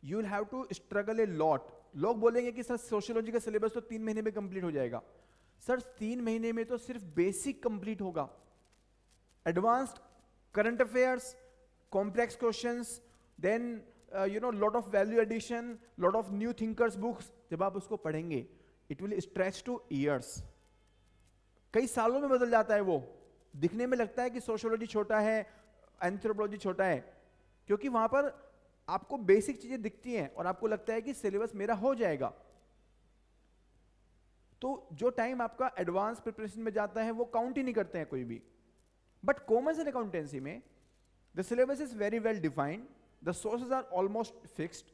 you will have to struggle a lot. लोग बोलेंगे कि सर सोशियोलॉजी का सिलेबस तो 3 महीने में कंप्लीट हो जाएगा. सर 3 महीने में तो सिर्फ बेसिक कंप्लीट होगा. Advanced current affairs, complex questions, then lot of value addition, lot of new thinkers books, जब आप उसको पढ़ेंगे it will stretch to years. कई सालों में बदल जाता है वो. दिखने में लगता है कि सोशियोलॉजी छोटा है, एंथ्रोपोलॉजी छोटा है, क्योंकि वहां पर आपको बेसिक चीजें दिखती हैं और आपको लगता है कि सिलेबस मेरा हो जाएगा. तो जो टाइम आपका एडवांस प्रिपरेशन में जाता है वो काउंट ही नहीं करते हैं कोई भी. बट कॉमर्स एंड अकाउंटेंसी में the syllabus is very well defined, the sources are almost fixed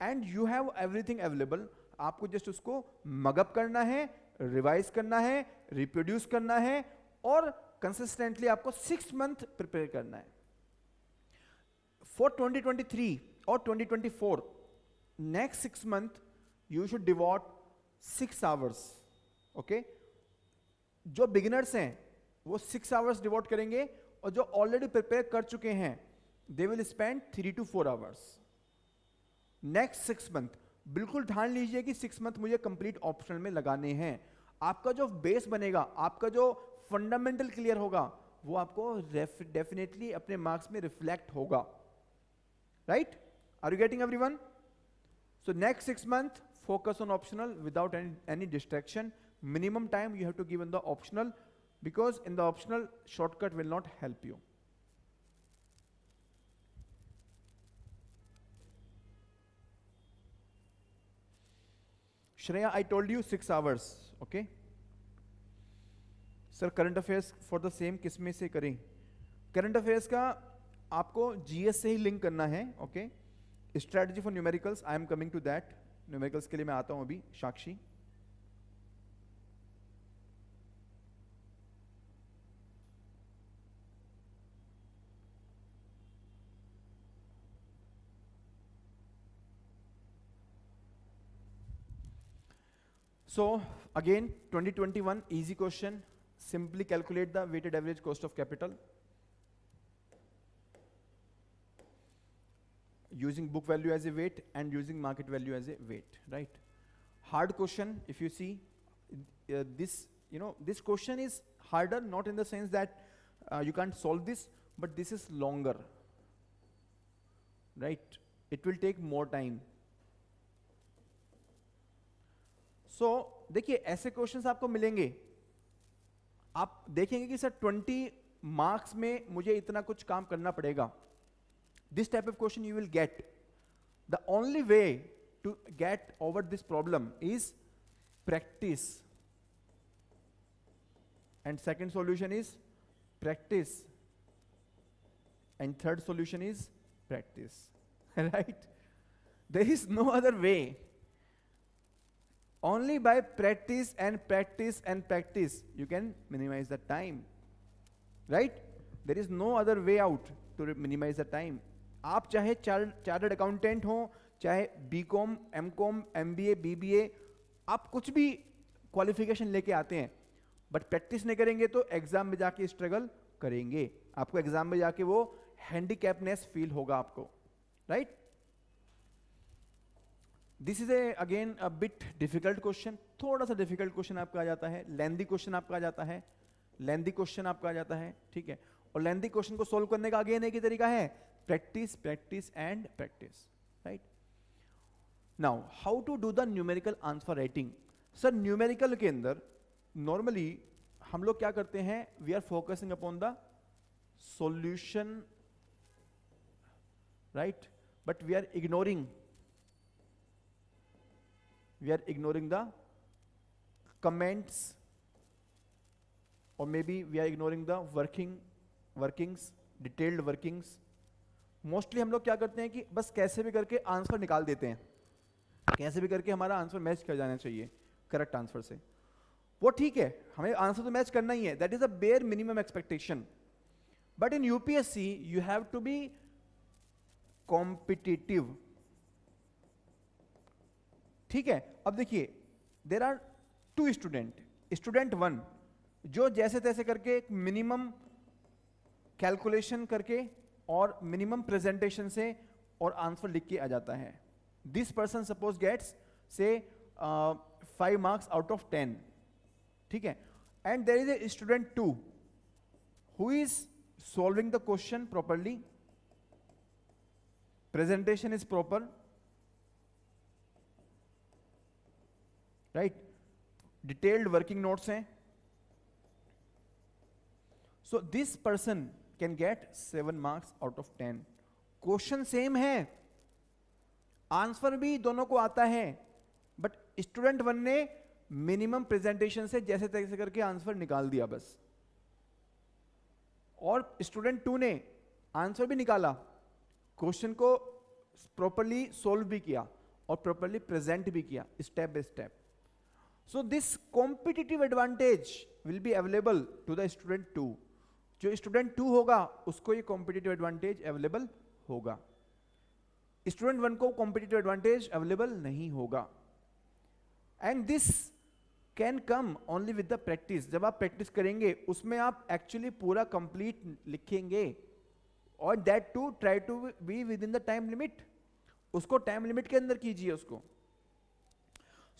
and you have everything available. आपको जस्ट उसको मगअप करना है, रिवाइज करना है, रिप्रोड्यूस करना है और कंसिस्टेंटली आपको 6 मंथ प्रिपेयर करना है. For 2023 or 2024, next 6 months, you should devote 6 hours. Okay? जो बिगिनर्स हैं वो 6 आवर्स डिवोट करेंगे, और जो ऑलरेडी प्रिपेयर कर चुके हैं they will spend 3 to 4 hours. Next 6 month बिल्कुल ठान लीजिए कि 6 मंथ मुझे कंप्लीट ऑप्शनल में लगाने हैं। आपका जो बेस बनेगा, आपका जो फंडामेंटल क्लियर होगा, वो आपको डेफिनेटली अपने मार्क्स में रिफ्लेक्ट होगा। Right? Are you getting everyone? So next 6 months, focus on optional without any distraction. Minimum time you have to give in the optional, because in the optional, shortcut will not help you. Shreya, I told you 6 hours, okay? Sir, current affairs for the same किस में से करें? Current affairs का आपको GS से ही link करना है, okay? Strategy for numericals, I am coming to that. Numericals के लिए मैं आता हूं अभी। Sakshi, so again 2021 easy question, simply calculate the weighted average cost of capital using book value as a weight and using market value as a weight, right? Hard question, if you see, this question is harder, not in the sense that you can't solve this, but this is longer, right? It will take more time. So, देखिए ऐसे questions आपको मिलेंगे, आप देखेंगे कि sir 20 marks में मुझे इतना कुछ काम करना पड़ेगा। This type of question you will get. The only way to get over this problem is practice. And second solution is practice. And third solution is practice. Right? There is no other way. Only by practice and practice and practice you can minimize the time. Right? There is no other way out to minimize the time. आप चाहे chartered accountant हो, चाहे BCom, MCom, MBA, BBA, आप कुछ भी qualification लेके आते हैं, बट प्रैक्टिस नहीं करेंगे तो एग्जाम में जाके स्ट्रगल करेंगे। आपको एग्जाम में जाके वो हैंडीकैपनेस फील होगा आपको। Right? This is a again a bit difficult question, थोड़ा सा डिफिकल्ट क्वेश्चन आपका आ जाता है, लेंदी क्वेश्चन आपका आ जाता है, लेंदी क्वेश्चन आपका आ जाता है, ठीक है। और लेंदी क्वेश्चन को सोल्व करने का अगेन एक ही तरीका है, practice practice and practice. Right? Now how to do the numerical answer writing. Sir numerical के अंदर नॉर्मली हम लोग क्या करते हैं, we are focusing upon the solution, right, but we are ignoring the comments, or maybe we are ignoring the workings, detailed workings. Mostly हम लोग क्या करते हैं कि बस कैसे भी करके आंसर निकाल देते हैं, कैसे भी करके हमारा आंसर मैच कर जाना चाहिए करेक्ट आंसर से। वो ठीक है, हमें आंसर तो मैच करना ही है, that is a bare minimum expectation. But in UPSC you have to be competitive. ठीक है, अब देखिए देर आर 2 स्टूडेंट, स्टूडेंट 1 जो जैसे तैसे करके एक मिनिमम कैलकुलेशन करके और मिनिमम प्रेजेंटेशन से और आंसर लिख के आ जाता है। दिस पर्सन सपोज गेट्स से 5 मार्क्स आउट ऑफ 10, ठीक है। And there is a student 2 who is solving the question properly, presentation is proper, right, detailed working notes हैं। So this person can get 7 marks out of 10। Question same है, answer भी दोनों को आता है, but student 1 ने minimum presentation से जैसे तैसे करके आंसर निकाल दिया बस, और स्टूडेंट 2 ने आंसर भी निकाला, क्वेश्चन को प्रॉपरली सोल्व भी किया और प्रॉपरली प्रेजेंट भी किया step by step. So this competitive advantage will be available to the student 2। जो स्टूडेंट 2 होगा उसको ये कॉम्पिटिटिव एडवांटेज अवेलेबल होगा, स्टूडेंट 1 को कॉम्पिटिटिव एडवांटेज अवेलेबल नहीं होगा। And this can come only with the practice. जब आप प्रैक्टिस करेंगे उसमें आप एक्चुअली पूरा कंप्लीट लिखेंगे, और that to try to be within the time limit. उसको टाइम लिमिट के अंदर कीजिए उसको.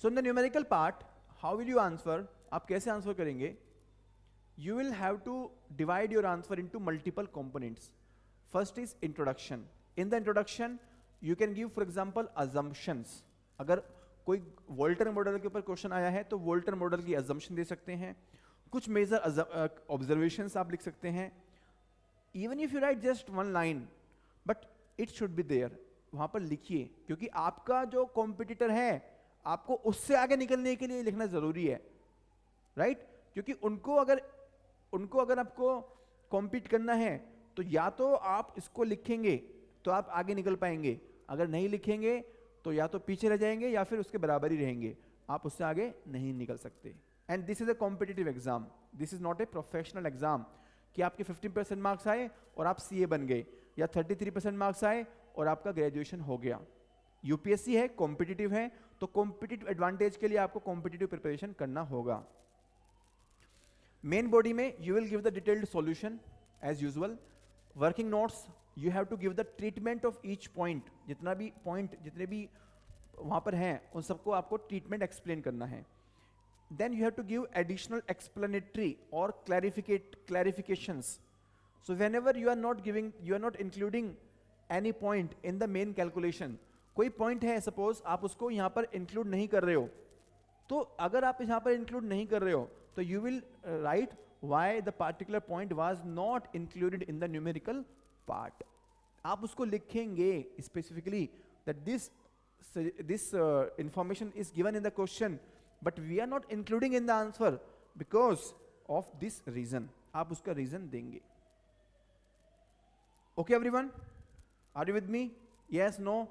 So in the numerical part, how will you answer? आप कैसे आंसर करेंगे? You will have to divide your answer into multiple components. First is introduction. In the introduction, you can give, for example, assumptions. अगर कोई Walter model के ऊपर question आया है तो वोल्टर मॉडल की assumption दे सकते हैं. कुछ मेजर observations आप लिख सकते हैं. Even if you write just one line, but it should be there. वहाँ पर लिखिए, क्योंकि आपका जो कॉम्पिटिटर है आपको उससे आगे निकलने के लिए लिखना जरूरी है, राइट? क्योंकि उनको अगर आपको कॉम्पीट करना है तो या तो आप इसको लिखेंगे तो आप आगे निकल पाएंगे, अगर नहीं लिखेंगे तो या तो पीछे रह जाएंगे या फिर उसके बराबर ही रहेंगे, आप उससे आगे नहीं निकल सकते. And this is a competitive exam, this is not a professional exam कि आपके 15% मार्क्स आए और आप सीए बन गए, या 33% मार्क्स आए और आपका ग्रेजुएशन हो गया. यूपीएससी है, कॉम्पिटिटिव है, तो कॉम्पिटिटिव एडवांटेज के लिए आपको कॉम्पिटिटिव प्रिपरेशन करना होगा. मेन बॉडी में you will give the detailed solution as usual. Working notes you have to give the treatment of each point. जितना भी पॉइंट जितने भी वहां पर हैं उन सबको आपको ट्रीटमेंट एक्सप्लेन करना है. Then you have to give additional explanatory और clarifications. So whenever you are not including any point in the main calculation, कोई पॉइंट है सपोज आप उसको यहाँ पर इंक्लूड नहीं कर रहे हो, तो अगर आप यहाँ पर इंक्लूड नहीं कर रहे हो तो you will write why the particular point was not included in the numerical part. आप उसको लिखेंगे specifically that this information is given in the question but we are not including in the answer because of this reason. आप उसका reason देंगे. Okay everyone, are you with me? Yes, no?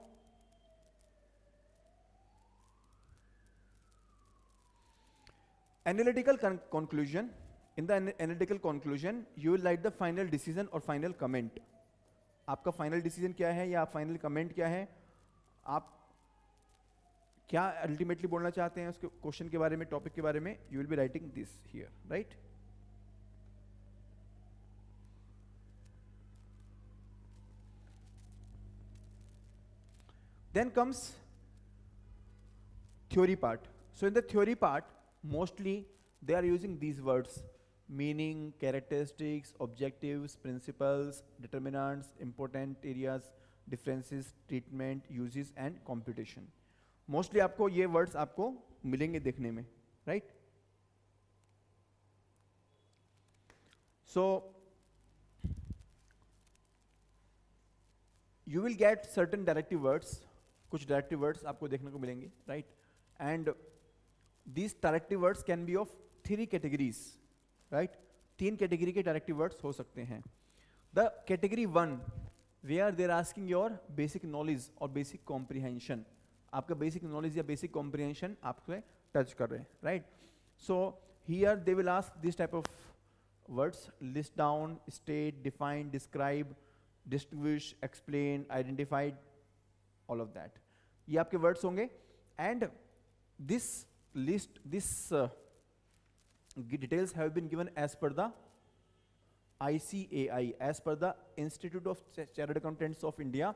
Analytical conclusion. In the analytical conclusion, you will write the final decision or final comment. आपका final decision क्या है या final comment क्या है, आप क्या ultimately बोलना चाहते हैं उसके क्वेश्चन के बारे में, टॉपिक के बारे में, you will be writing this here, right? Then comes theory part. So in the theory part, mostly they are using these words: meaning, characteristics, objectives, principles, determinants, important areas, differences, treatment, uses and computation. Mostly आपको ये words आपको मिलेंगे देखने में, right? So you will get certain directive words. कुछ directive words आपको देखने को मिलेंगे, right? And these directive words can be of 3 categories, right? 3 category के directive words हो सकते हैं. The category 1 where they are asking your basic knowledge or basic comprehension. आपका basic knowledge या basic comprehension आपको touch कर रहे हैं, right? So here they will ask this type of words: list down, state, define, describe, distinguish, explain, identify, all of that. ये आपके words होंगे. And this list, details have been given as per the ICAI, as per the Institute of Chartered Accountants of India.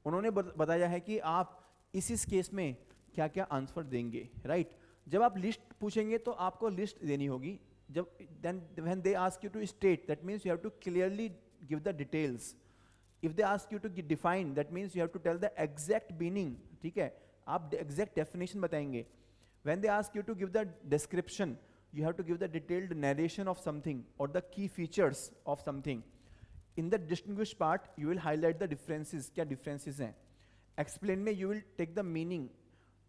उन्होंने बताया है कि आप इस case में क्या क्या आंसर देंगे, राइट? जब आप लिस्ट पूछेंगे तो आपको लिस्ट देनी होगी. जब then when they ask you to state, that means you have to clearly give the details. If they ask you to define, that means you have to tell the exact meaning. ठीक है, आप exact definition बताएंगे. When they ask you to give the description, you have to give the detailed narration of something or the key features of something. In the distinguished part, you will highlight the differences. क्या differences हैं? Explain में you will take the meaning.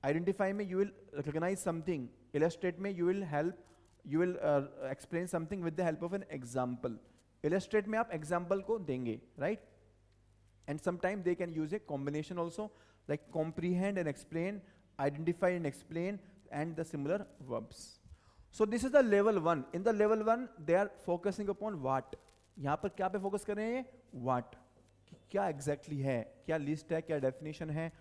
Identify में you will recognize something. Illustrate में you will explain something with the help of an example. Illustrate में आप example को देंगे, right? And sometimes they can use a combination also, like comprehend and explain, identify and explain, and the similar verbs. So this is the level 1. In the level 1, they are focusing upon what. यहाँ पर क्या पे focus कर रहे हैं? What. क्या exactly है, क्या list है, क्या definition है,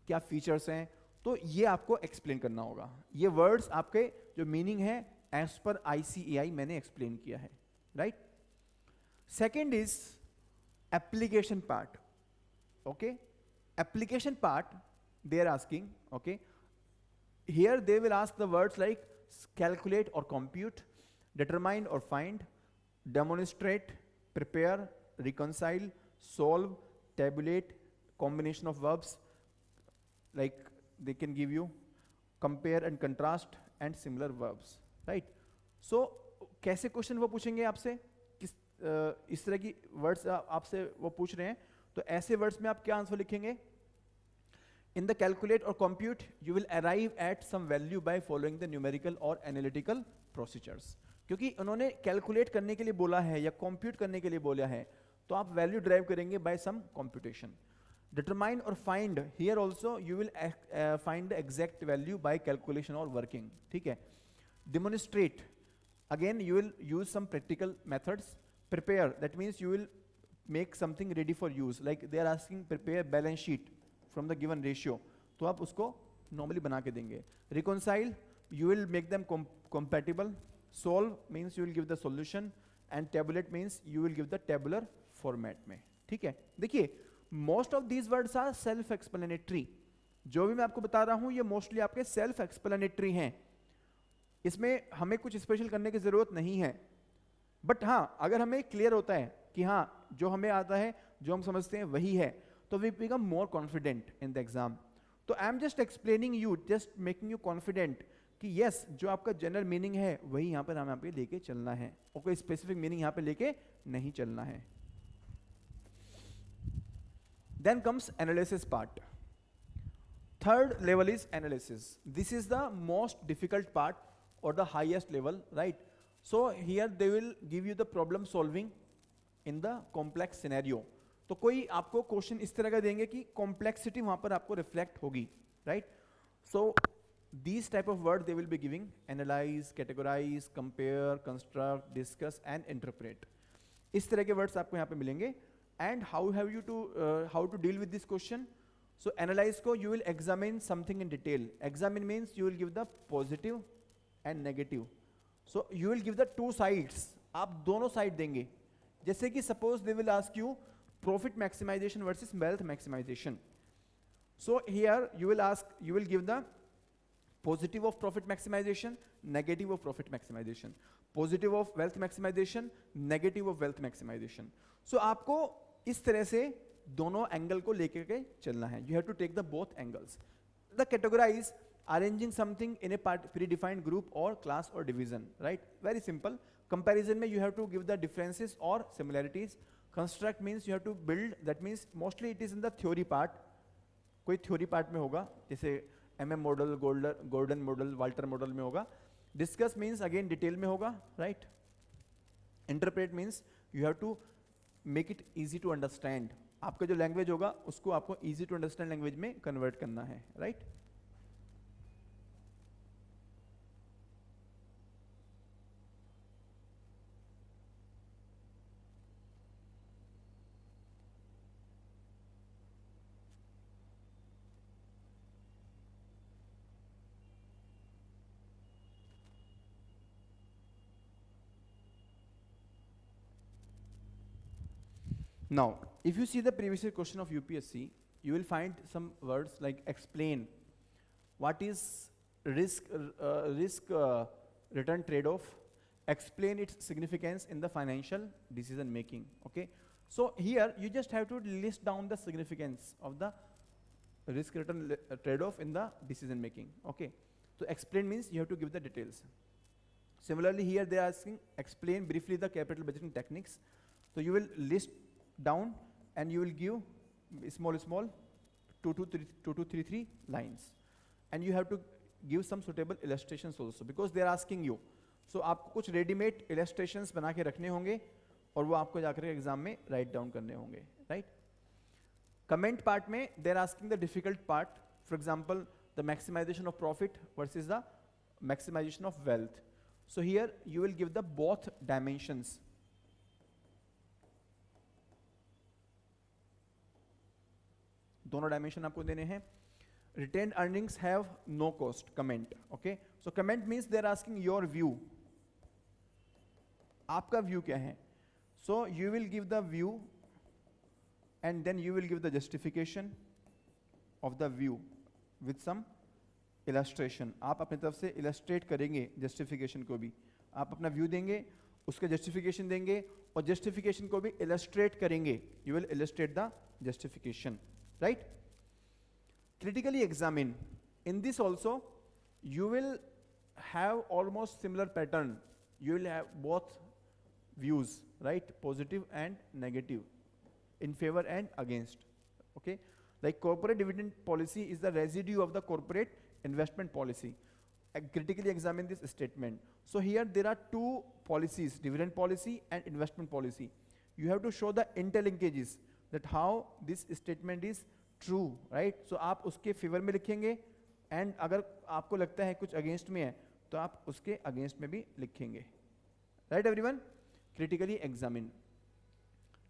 क्या features हैं. तो ये आपको एक्सप्लेन करना होगा। ये वर्ड्स आपके जो मीनिंग है एज पर ICAI मैंने एक्सप्लेन किया है, right. Second is application part, okay. Application part they are asking, okay, here they will ask the words like calculate or compute, determine or find, demonstrate, prepare, reconcile, solve, tabulate, combination of verbs, like they can give you compare and contrast and similar verbs, right। so कैसे question वो पूछेंगे आपसे, किस इस तरह की words आपसे वो पूछ रहे हैं, तो ऐसे वर्ड्स में आप क्या आंसर लिखेंगे। In the calculate or compute, you will arrive at some value by following the numerical or analytical procedures. क्योंकि उन्होंने calculate करने के लिए बोला है या compute करने के लिए बोला है, तो आप value derive करेंगे by some computation. Determine or find, here also you will find the exact value by calculation or working. ठीक है. Demonstrate, again you will use some practical methods. Prepare, that means you will make something ready for use. Like they are asking prepare balance sheet from the given ratio, तो आप उसको normally बना के देंगे। Reconcile, you will make them compatible. Solve means you will give the solution, and tabulate means you will give the tabular format में, ठीक है। देखिए most of these words are self explanatory, जो भी मैं आपको बता रहा हूँ ये mostly आपके self explanatory हैं, इसमें हमें कुछ स्पेशल करने की जरूरत नहीं है। बट हाँ, अगर हमें क्लियर होता है कि हाँ जो हमें आता है, जो हम समझते हैं वही है, तो we become more confident in the exam. तो I am just explaining you, just making you confident कि यस जो आपका जनरल मीनिंग है वही यहाँ पर हमें यहाँ पे लेके चलना है, और कोई स्पेसिफिक मीनिंग यहाँ पे लेके नहीं चलना है। Then comes analysis part. Third level is analysis. This is the most difficult part और the highest level, right. So here they will give you the problem solving in the complex scenario. तो कोई आपको question इस तरह का देंगे कि complexity वहां पर आपको रिफ्लेक्ट होगी, right. So these type of word they will be giving, analyse, categorise, compare, construct, discuss and interpret. इस तरह के वर्ड्स आपको यहाँ पे मिलेंगे। And how have you to deal with this question. So analyse को you will examine something in detail. Examine means you will give the positive and negative. So you will give the two sides, आप दोनों side देंगे। जैसे कि suppose they will ask you profit maximization versus wealth maximization. So here you will give the positive of profit maximization, negative of profit maximization, positive of wealth maximization, negative of wealth maximization. So आपको इस तरह से दोनों angle को लेकर के चलना है। You have to take the both angles. The categorize, arranging something in a predefined group or class or division, right? Very simple. Comparison में you have to give the differences or similarities. Construct means you have to build, that means mostly it is in the theory part, कोई theory part में होगा, जैसे MM model, Gordon model, Walter model में होगा। Discuss means again detail में होगा, right? Interpret means you have to make it easy to understand, आपका जो लैंग्वेज होगा उसको आपको easy to understand लैंग्वेज में कन्वर्ट करना है, right? Now, if you see the previous year question of UPSC, you will find some words like explain, what is risk return trade-off, explain its significance in the financial decision making, okay? So here you just have to list down the significance of the risk return trade-off in the decision making, okay? So explain means you have to give the details. Similarly here they are asking explain briefly the capital budgeting techniques. So you will list down and you will give small 2 to 3 lines, and you have to give some suitable illustrations also because they are asking you. So आपको कुछ readymade illustrations बना के रखने होंगे और वो आपको जाकर एग्जाम में राइट डाउन करने होंगे, राइट। कमेंट पार्ट में they are asking the difficult part, for example the maximization of profit versus the maximization of wealth. So here you will give the both dimensions. दोनों dimension आपको देने हैं। retained earnings have no cost, comment. Okay, so comment means they're asking your view. आपका view क्या है? So you will give the view and then you will give the justification of the view with some illustration. आप अपनी तरफ से illustrate करेंगे justification को भी. आप अपना view देंगे, उसका justification देंगे और justification को भी illustrate करेंगे. You will illustrate the justification, right? Critically examine. In this also, you will have almost similar pattern. You will have both views, right? Positive and negative, in favor and against. Okay? Like corporate dividend policy is the residue of the corporate investment policy. Critically examine this statement. So here there are two policies, dividend policy and investment policy. You have to show the interlinkages, that how this statement is true, right? So आप उसके favor में लिखेंगे and अगर आपको लगता है कुछ against में है तो आप उसके against में भी लिखेंगे. Right everyone? Critically examine.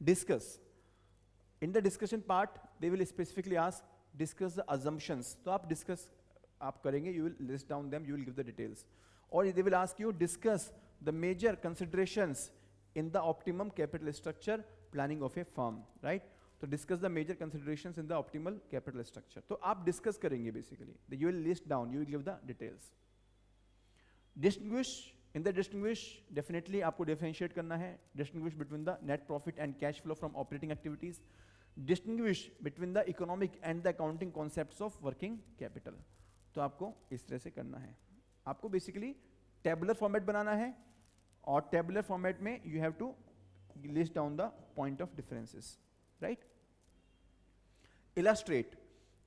Discuss. In the discussion part, they will specifically ask, discuss the assumptions. तो आप discuss आप करेंगे, you will list down them, you will give the details. Or they will ask you, discuss the major considerations in the optimum capital structure planning of a firm, right? So discuss the major considerations in the optimal capital structure. तो आप discuss करेंगे basically. You will list down, you will give the details. Distinguish. In the distinguish, definitely आपको differentiate करना है. Distinguish between the net profit and cash flow from operating activities. Distinguish between the economic and the accounting concepts of working capital. तो आपको इस तरह से करना है. आपको basically tabular format बनाना है और tabular format में you have to list down the point of differences, right? Illustrate.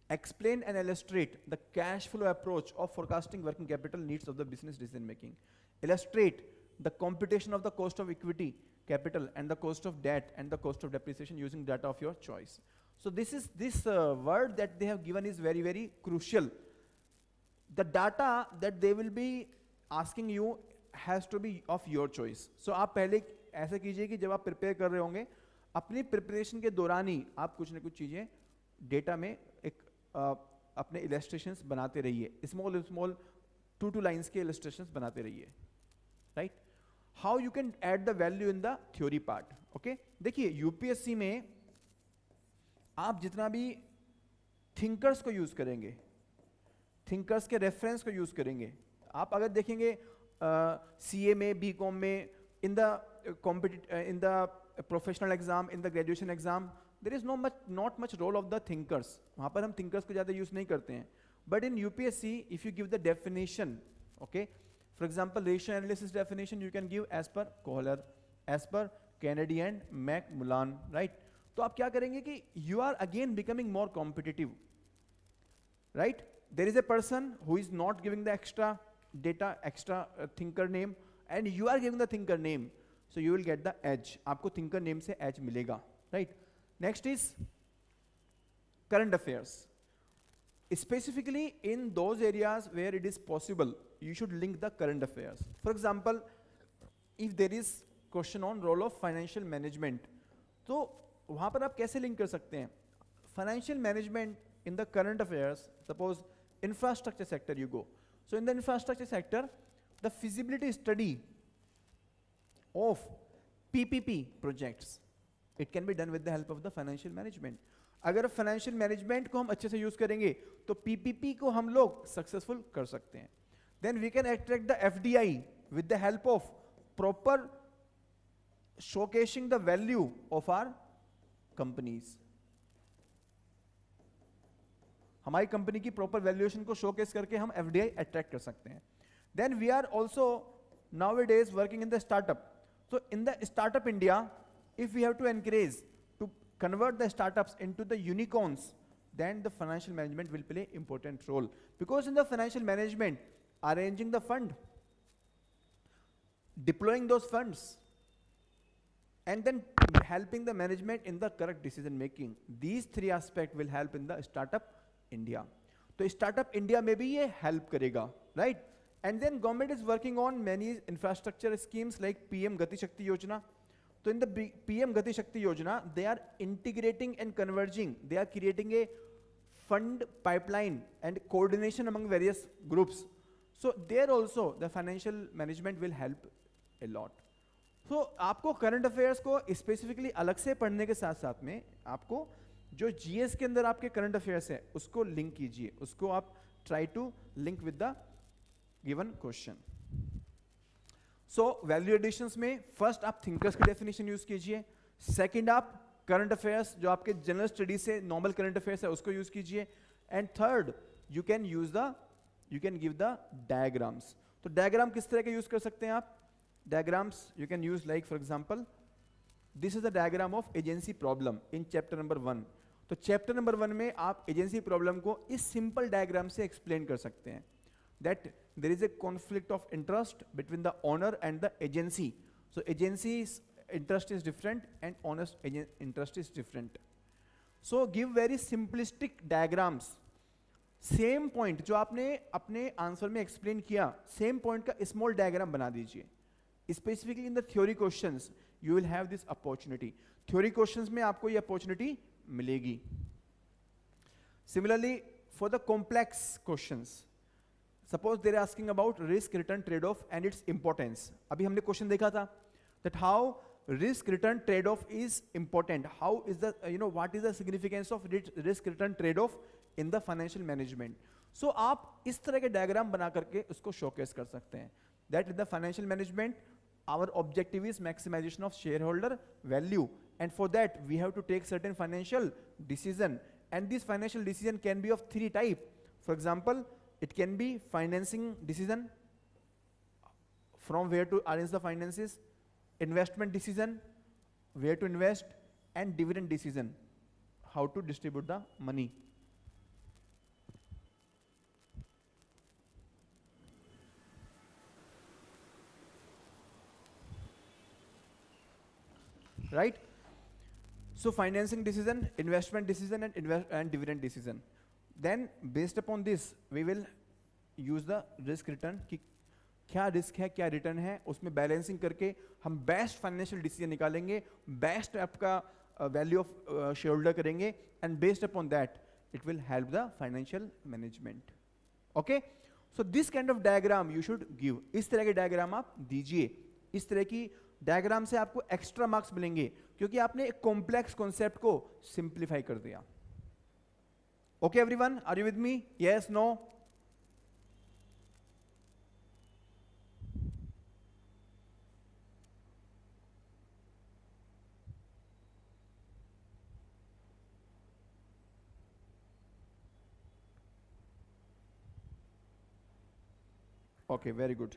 Explain and illustrate the cash flow approach of forecasting working capital needs of the business decision making. Illustrate the computation of the cost of equity capital and the cost of debt and the cost of depreciation using data of your choice. So this word that they have given is very, very crucial. The data that they will be asking you has to be of your choice. So आप पहले ऐसा कीजिए कि जब आप prepare कर रहे होंगे, अपनी preparation के दौरान ही आप कुछ न कुछ चीजें data में एक अपने illustrations बनाते रहिए. Small 2 lines के illustrations बनाते रहिए. Right? How you can add the value in the theory part. Okay? देखिए UPSC में आप जितना भी thinkers को use करेंगे, thinkers के reference को use करेंगे, आप अगर देखेंगे CA में, BCom में, in the professional exam, in the graduation exam, there is not much role of the thinkers. वहाँ पर हम thinkers को ज़्यादा use नहीं करते हैं. But in UPSC, if you give the definition, okay, for example, ratio analysis definition you can give as per Kohler, as per Kennedy and McMullan, right? तो आप क्या करेंगे कि you are again becoming more competitive, right? There is a person who is not giving the extra data, extra thinker name, and you are giving the thinker name, so you will get the edge. आपको thinker name से edge मिलेगा, right? Next is current affairs. Specifically in those areas where it is possible, you should link the current affairs. For example, if there is question on role of financial management, तो वहाँ पर आप कैसे link कर सकते हैं? Financial management in the current affairs, suppose infrastructure sector you go. So in the infrastructure sector, the feasibility study of PPP projects, it can be done with the help of the financial management. अगर financial management को हम अच्छे से use करेंगे तो PPP को हम लोग सक्सेसफुल कर सकते हैं. Then we can attract the FDI with the help of proper showcasing the value of our companies. हमारी कंपनी की प्रॉपर वैल्यूएशन को शोकेस करके हम एफडीआई अट्रैक्ट कर सकते हैं. Then we are also nowadays working in the startup. So in the startup India, if we have to encourage to convert the startups into the unicorns, then the financial management will play important role. Because in the financial management, arranging the fund, deploying those funds, and then helping the management in the correct decision making, these three aspects will help in the startup India. So startup India में भी ये help करेगा, right? And then government is working on many infrastructure schemes like PM Gati Shakti Yojana. So in the PM Gati Shakti Yojana, they are integrating and converging. They are creating a fund pipeline and coordination among various groups. So there also the financial management will help a lot. So आपको current affairs को specifically अलग से पढ़ने के साथ साथ में आपको जो जीएस के अंदर आपके करंट अफेयर्स है उसको लिंक कीजिए, उसको आप try to link with the given question. So value additions में फर्स्ट आप थिंकर्स की डेफिनेशन यूज कीजिए, सेकंड आप करंट अफेयर्स जो आपके जनरल स्टडी से नॉर्मल करंट अफेयर्स है उसको यूज कीजिए, and third you can give the diagrams. तो डायग्राम किस तरह के यूज कर सकते हैं आप? Diagrams you can use like for example this is the diagram of agency problem in chapter number 1. तो चैप्टर नंबर 1 में आप एजेंसी प्रॉब्लम को इस सिंपल डायग्राम से एक्सप्लेन कर सकते हैं, that there is a conflict of interest between the owner and the agency. So agency's interest is different and owner's interest is different. So give very simplistic diagrams. Same point जो आपने अपने answer में explain किया, same point का small diagram बना दीजिए. Specifically in the theory questions you will have this opportunity. Theory questions में आपको ये अपॉर्चुनिटी मिलेगी. Similarly for the complex questions, suppose there asking about risk return trade off and its importance. अभी हमने question देखा था that how risk return trade off is important, how is the what is the significance of risk return trade off in the financial management. So आप इस तरह के diagram बना करके उसको शोकेस कर सकते हैं. That in the financial management our objective is maximization of share holder value, and for that we have to take certain financial decision, and this financial decision can be of 3 type. For example, it can be financing decision, from where to arrange the finances, investment decision, where to invest, and dividend decision, how to distribute the money. Right? So financing decision, investment decision, and dividend decision. Then based upon this we will use the risk return कि क्या risk है क्या return है, उसमें balancing करके हम best financial decision निकालेंगे, best आपका वैल्यू ऑफ शेयर होल्डर करेंगे, and based upon that it will help the financial management. Okay, so this kind of diagram you should give. इस तरह के डायग्राम आप दीजिए. इस तरह की डायग्राम से आपको एक्स्ट्रा मार्क्स मिलेंगे क्योंकि आपने एक कॉम्प्लेक्स कॉन्सेप्ट को सिंप्लीफाई कर दिया. Okay everyone, are you with me? Yes, no? Okay, very good.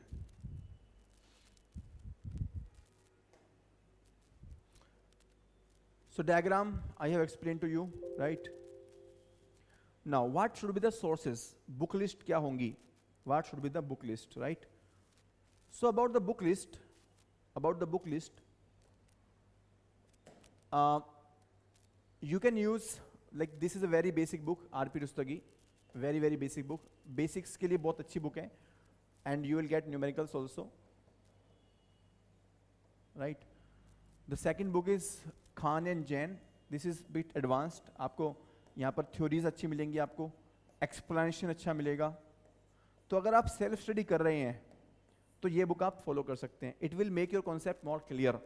So diagram I have explained to you, right? Now what should be the sources? Book list क्या होंगी? What should be the book list, right? So about the book list, you can use, like this is a very basic book, R.P. Rustagi, very basic book. Basics के लिए बहुत अच्छी book है, and you will get numericals also, right? The second book is Khan and Jain. This is bit advanced. आपको यहाँ पर theories अच्छी मिलेंगी, आपको एक्सप्लेनेशन अच्छा मिलेगा. तो अगर आप सेल्फ स्टडी कर रहे हैं तो ये बुक आप फॉलो कर सकते हैं. It will make your concept more clear.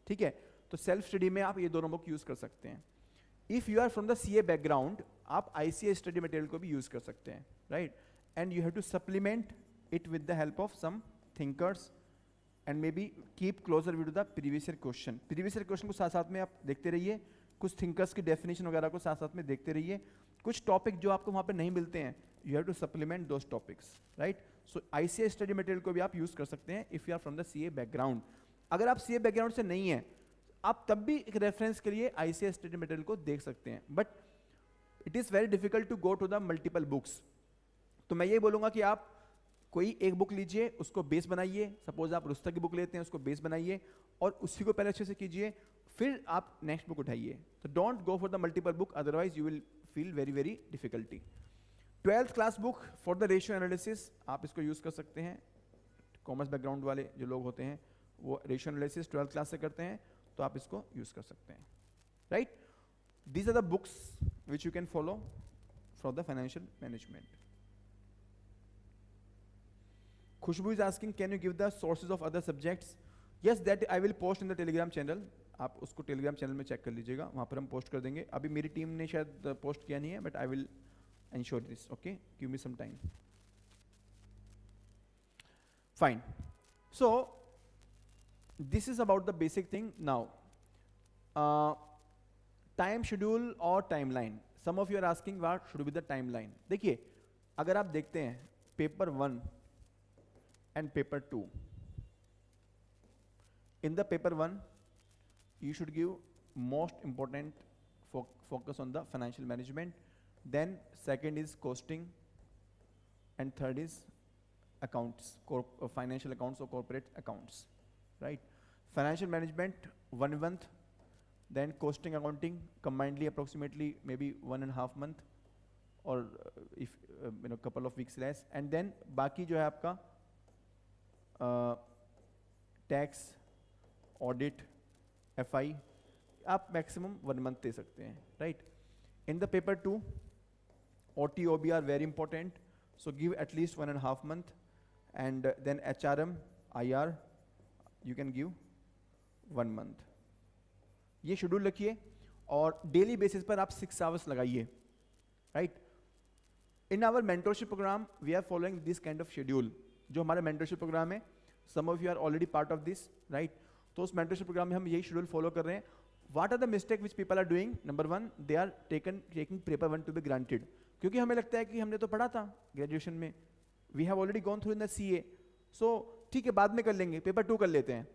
ठीक है, तो सेल्फ स्टडी में आप ये दोनों बुक यूज कर सकते हैं. If you are from the CA background, आप आईसीए स्टडी मटेरियल को भी यूज कर सकते हैं, right? And you have to supplement it with the help of some thinkers, and maybe keep closer with the previous year question. Previous year question को साथ साथ में आप देखते रहिए, कुछ थिंकर्स की डेफिनेशन वगैरह को साथ साथ में देखते रहिए. कुछ टॉपिक जो आपको वहाँ पे नहीं मिलते हैं, you have to supplement those topics, right? So ICA study material को भी आप यूज कर सकते हैं if you are from the CA background. अगर आप सीए बैकग्राउंड से नहीं है, आप तब भी एक रेफरेंस के लिए आईसीए स्टडी मटेरियल को देख सकते हैं, but it is very difficult to go to the multiple books. तो मैं ये बोलूँगा कि आप कोई एक बुक लीजिए, उसको बेस बनाइए. सपोज आप रुस्तगी की बुक लेते हैं, उसको बेस बनाइए और उसी को पहले अच्छे से कीजिए, फिर आप नेक्स्ट बुक उठाइए. तो don't go for the multiple book, otherwise you will feel very difficulty. 12th class book for the ratio analysis, आप इसको यूज कर सकते हैं. कॉमर्स बैकग्राउंड वाले जो लोग होते हैं वो रेशियो एनालिसिस 12th क्लास से करते हैं, तो आप इसको यूज कर सकते हैं, right? These are the books which you can follow for the financial management. Khushbu is asking, can you give the sources of other subjects? Yes, that I will post in the Telegram channel. आप उसको Telegram channel में check कर लीजिएगा, वहाँ पर हम post कर देंगे. अभी मेरी टीम ने शायद पोस्ट किया नहीं है, but I will ensure this. Okay, give me some time. Fine. So this is about the basic thing. Now time schedule or timeline. Some of you are asking what should be the timeline. देखिए, अगर आप देखते हैं paper 1 and paper 2, in the paper 1 you should give most important focus on the financial management, then second is costing, and third is accounts, financial accounts or corporate accounts, right? Financial management 1 month, then costing accounting combinedly approximately maybe 1.5 month, or if couple of weeks less, and then बाकी जो है आपका tax, audit, FI आप maximum 1 month दे सकते हैं, right? In the paper 2 OT OB are very important, so give at least 1.5 month, and then HRM IR you can give 1 month. ये schedule रखिए और डेली बेसिस पर आप 6 आवर्स लगाइए, right? In our mentorship programme we are following this kind of schedule. जो हमारा mentorship programme है, some of you are already part of this, right? तो उस मेंटरशिप प्रोग्राम में हम यही शेड्यूल फॉलो कर रहे हैं. What are the mistake which people are doing? Number 1, they are taking paper 1 to be granted, क्योंकि हमें लगता है कि हमने तो पढ़ा था ग्रेजुएशन में, we have already gone through in the CA, so ठीक है बाद में कर लेंगे, पेपर 2 कर लेते हैं.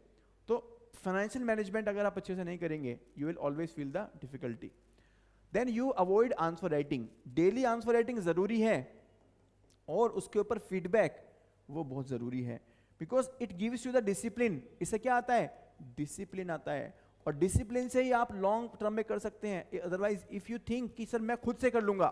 तो फाइनेंशियल मैनेजमेंट अगर आप अच्छे से नहीं करेंगे, you will always feel the difficulty. Then you avoid answer writing. Daily answer writing जरूरी है, और उसके ऊपर फीडबैक वो बहुत जरूरी है, because it gives you the discipline. इससे क्या आता है? डिसिप्लिन आता है, और डिसिप्लिन से ही आप लॉन्ग टर्म में कर सकते हैं. अदरवाइज इफ यू थिंक कि सर मैं खुद से कर लूंगा,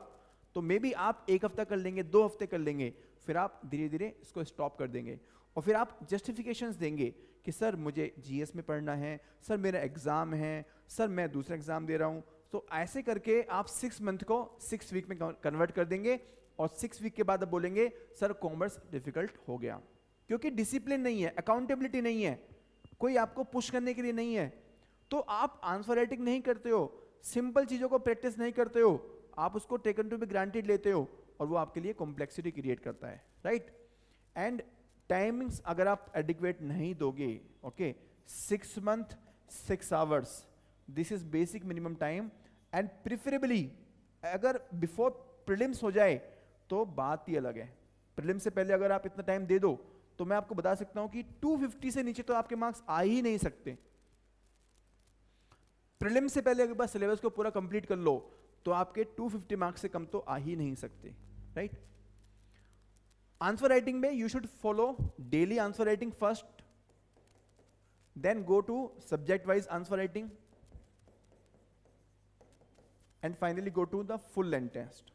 तो मे बी आप 1 हफ्ता कर लेंगे, 2 हफ्ते कर लेंगे, फिर आप धीरे धीरे इसको स्टॉप कर देंगे, और फिर आप जस्टिफिकेशंस देंगे कि सर मुझे GS में पढ़ना है, सर मेरा एग्जाम है, सर मैं दूसरा एग्जाम दे रहा हूं. तो ऐसे करके आप 6 मंथ को 6 वीक में कन्वर्ट कर देंगे, और 6 वीक के बाद आप बोलेंगे सर कॉमर्स डिफिकल्ट हो गया, क्योंकि डिसिप्लिन नहीं है, अकाउंटेबिलिटी नहीं है, कोई आपको पुश करने के लिए नहीं है. तो आप आंसर राइटिंग नहीं करते हो, सिंपल चीजों को प्रैक्टिस नहीं करते हो, आप उसको टेकन टू बी ग्रांटेड लेते हो, और वो आपके लिए कॉम्प्लेक्सिटी क्रिएट करता है, राइट? एंड टाइमिंग्स अगर आप एडिक्वेट नहीं दोगे, okay, 6 month 6 hours, this is basic minimum time. And preferably अगर बिफोर प्रीलिम्स हो जाए तो बात ही अलग है. प्रीलिम्स से पहले अगर आप इतना टाइम दे दो, तो मैं आपको बता सकता हूं कि 250 से नीचे तो आपके मार्क्स आ ही नहीं सकते. प्रीलिम्स से पहले एक बार सिलेबस को पूरा कंप्लीट कर लो, तो आपके 250 मार्क्स से कम तो आ ही नहीं सकते, राइट? आंसर राइटिंग में you should follow daily answer writing first, then go to subject wise answer writing, and finally go to the full length test,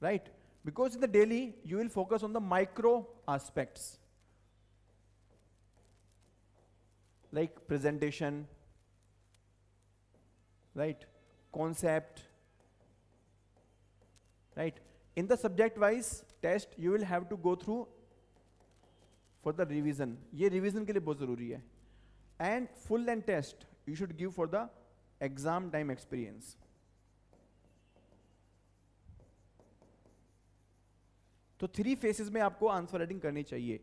right? Because in the daily you will focus on the micro aspects like presentation, right, concept, right? In the subject wise test you will have to go through for the revision. ये revision के लिए बहुत जरूरी है. And full length test you should give for the exam time experience. तो 3 faces में आपको answer writing करनी चाहिए.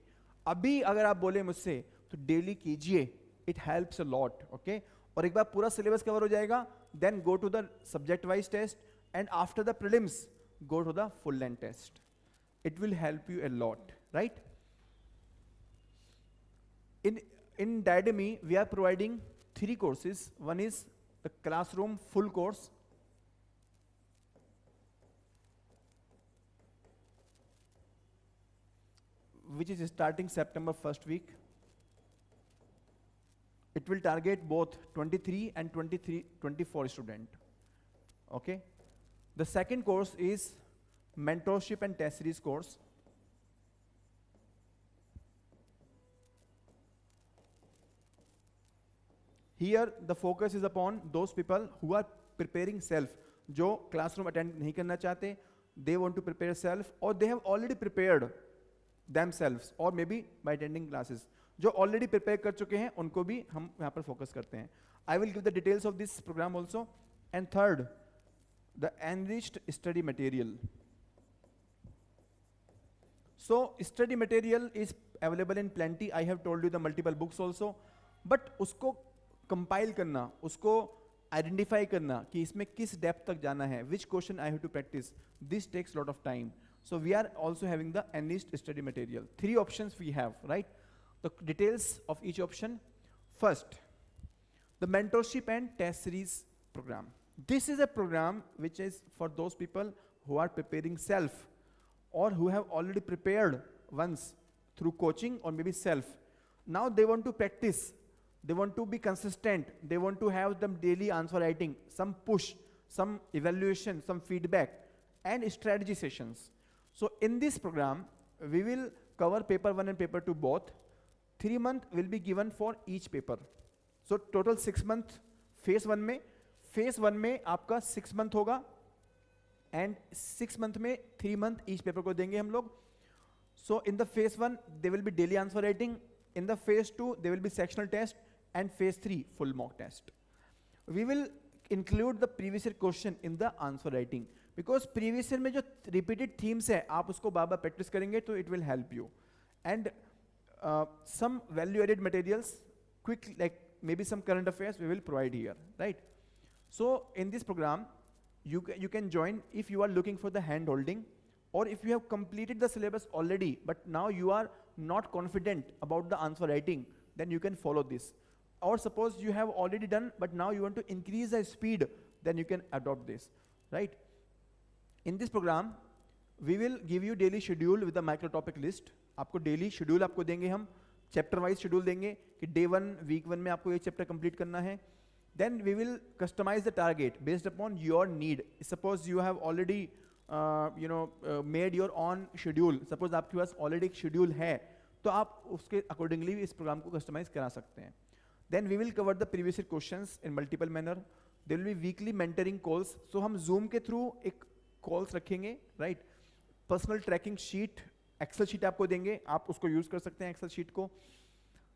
अभी अगर आप बोले मुझसे तो डेली कीजिए, it helps a lot, okay? और एक बार पूरा सिलेबस कवर हो जाएगा, then go to the subject wise test, and after the prelims go to the full length test. It will help you a lot, right? In Diademy we are providing 3 courses. One is the classroom full course, which is starting September 1st week. It will target both 23 and 24 student, okay? The second course is mentorship and test series course. Here the focus is upon those people who are preparing self, जो classroom attend नहीं करना चाहते, they want to prepare self or they have already prepared themselves or maybe by attending classes. जो already prepare कर चुके हैं उनको भी हम यहाँ पर focus करते हैं. I will give the details of this program also. And third, the enriched study material. So study material is available in plenty. I have told you the multiple books also. But उसको compile करना, उसको identify करना कि इसमें किस depth तक जाना है, which question I have to practise, this takes lot of time. So we are also having the enriched study material. 3 options we have, right? The details of each option. First, the mentorship and test series programme. This is a programme which is for those people who are preparing self और who have already prepared once through coaching और may be self. Now they want to practice. They want to be consistent. They want to have them daily answer writing, some push, some evaluation, some feedback, and strategy sessions. So in this program, we will cover paper 1 and paper 2 both. 3 months will be given for each paper. So total 6 month phase 1 में. phase 1 में आपका 6 month होगा and 6 month में 3 month each paper को देंगे हम लोग. So in the phase 1, there will be daily answer writing. In the phase 2, there will be sectional test. And phase 3 full mock test. We will include the previous year question in the answer writing because previous year में जो repeated themes है आप उसको बार-बार practice करेंगे तो it will help you. And some value added materials, quick like maybe some current affairs we will provide here, right? So in this program you can join if you are looking for the hand holding or if you have completed the syllabus already but now you are not confident about the answer writing, then you can follow this. Or suppose you have already done but now you want to increase the speed, then you can adopt this, right? In this program we will give you daily schedule with the micro topic list. आपको daily schedule आपको देंगे हम, chapter wise schedule देंगे कि day 1 week 1 में आपको ये chapter complete करना है. Then we will customize the target based upon your need. Suppose you have already made your own schedule. Suppose आपके पास already एक schedule है तो आप उसके accordingly इस program को customize करा सकते हैं. Then we will cover the previous year questions in multiple manner. There will be weekly mentoring calls. So हम Zoom के through एक calls रखेंगे, right? Personal tracking sheet, Excel sheet आपको देंगे, आप उसको use कर सकते हैं Excel sheet को.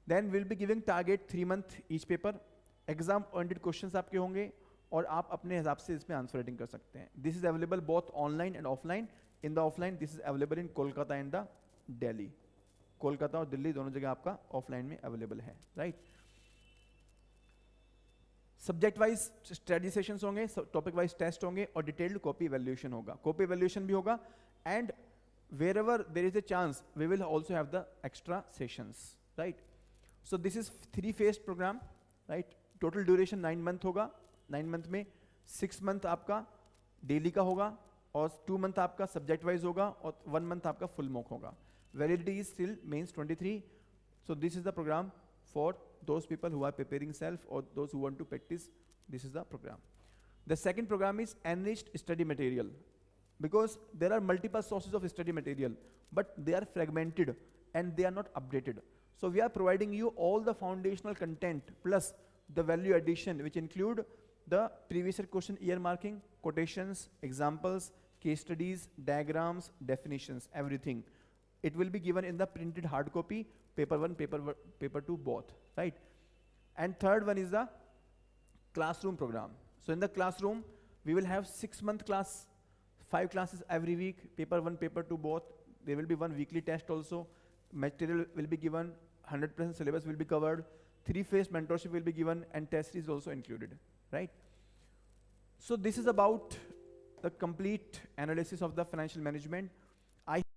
Then we'll be giving target 3 month each paper. Exam oriented questions आपके होंगे और आप अपने हिसाब से इसमें answer writing कर सकते हैं. This is available both online and offline. In the offline, this is available in Kolkata and the Delhi. Kolkata और दिल्ली दोनों जगह आपका offline में available है, right? Subject wise study sessions होंगे, टॉपिक वाइज टेस्ट होंगे और डिटेल्ड कॉपी इवैल्यूएशन होगा. कॉपी इवैल्यूएशन भी होगा and wherever there is a chance we will also have the extra sessions, right? So this is 3 phase program, right? Total duration 9 month होगा. 9 month में 6 month आपका daily का होगा और 2 month आपका सब्जेक्ट वाइज होगा और 1 month आपका फुल मॉक होगा. Validity is till mains 23. So this is the program for those people who are preparing self or those who want to practice. This is the program. The second program is enriched study material because there are multiple sources of study material but they are fragmented and they are not updated. So we are providing you all the foundational content plus the value addition which include the previous year question earmarking, quotations, examples, case studies, diagrams, definitions, everything. It will be given in the printed hard copy, paper 1, paper 2 both, right? And third one is the classroom program. So in the classroom, we will have 6 month class, 5 classes every week, paper 1, paper 2 both. There will be 1 weekly test also. Material will be given, 100% syllabus will be covered, 3 phase mentorship will be given and test is also included, right? So this is about the complete analysis of the financial management.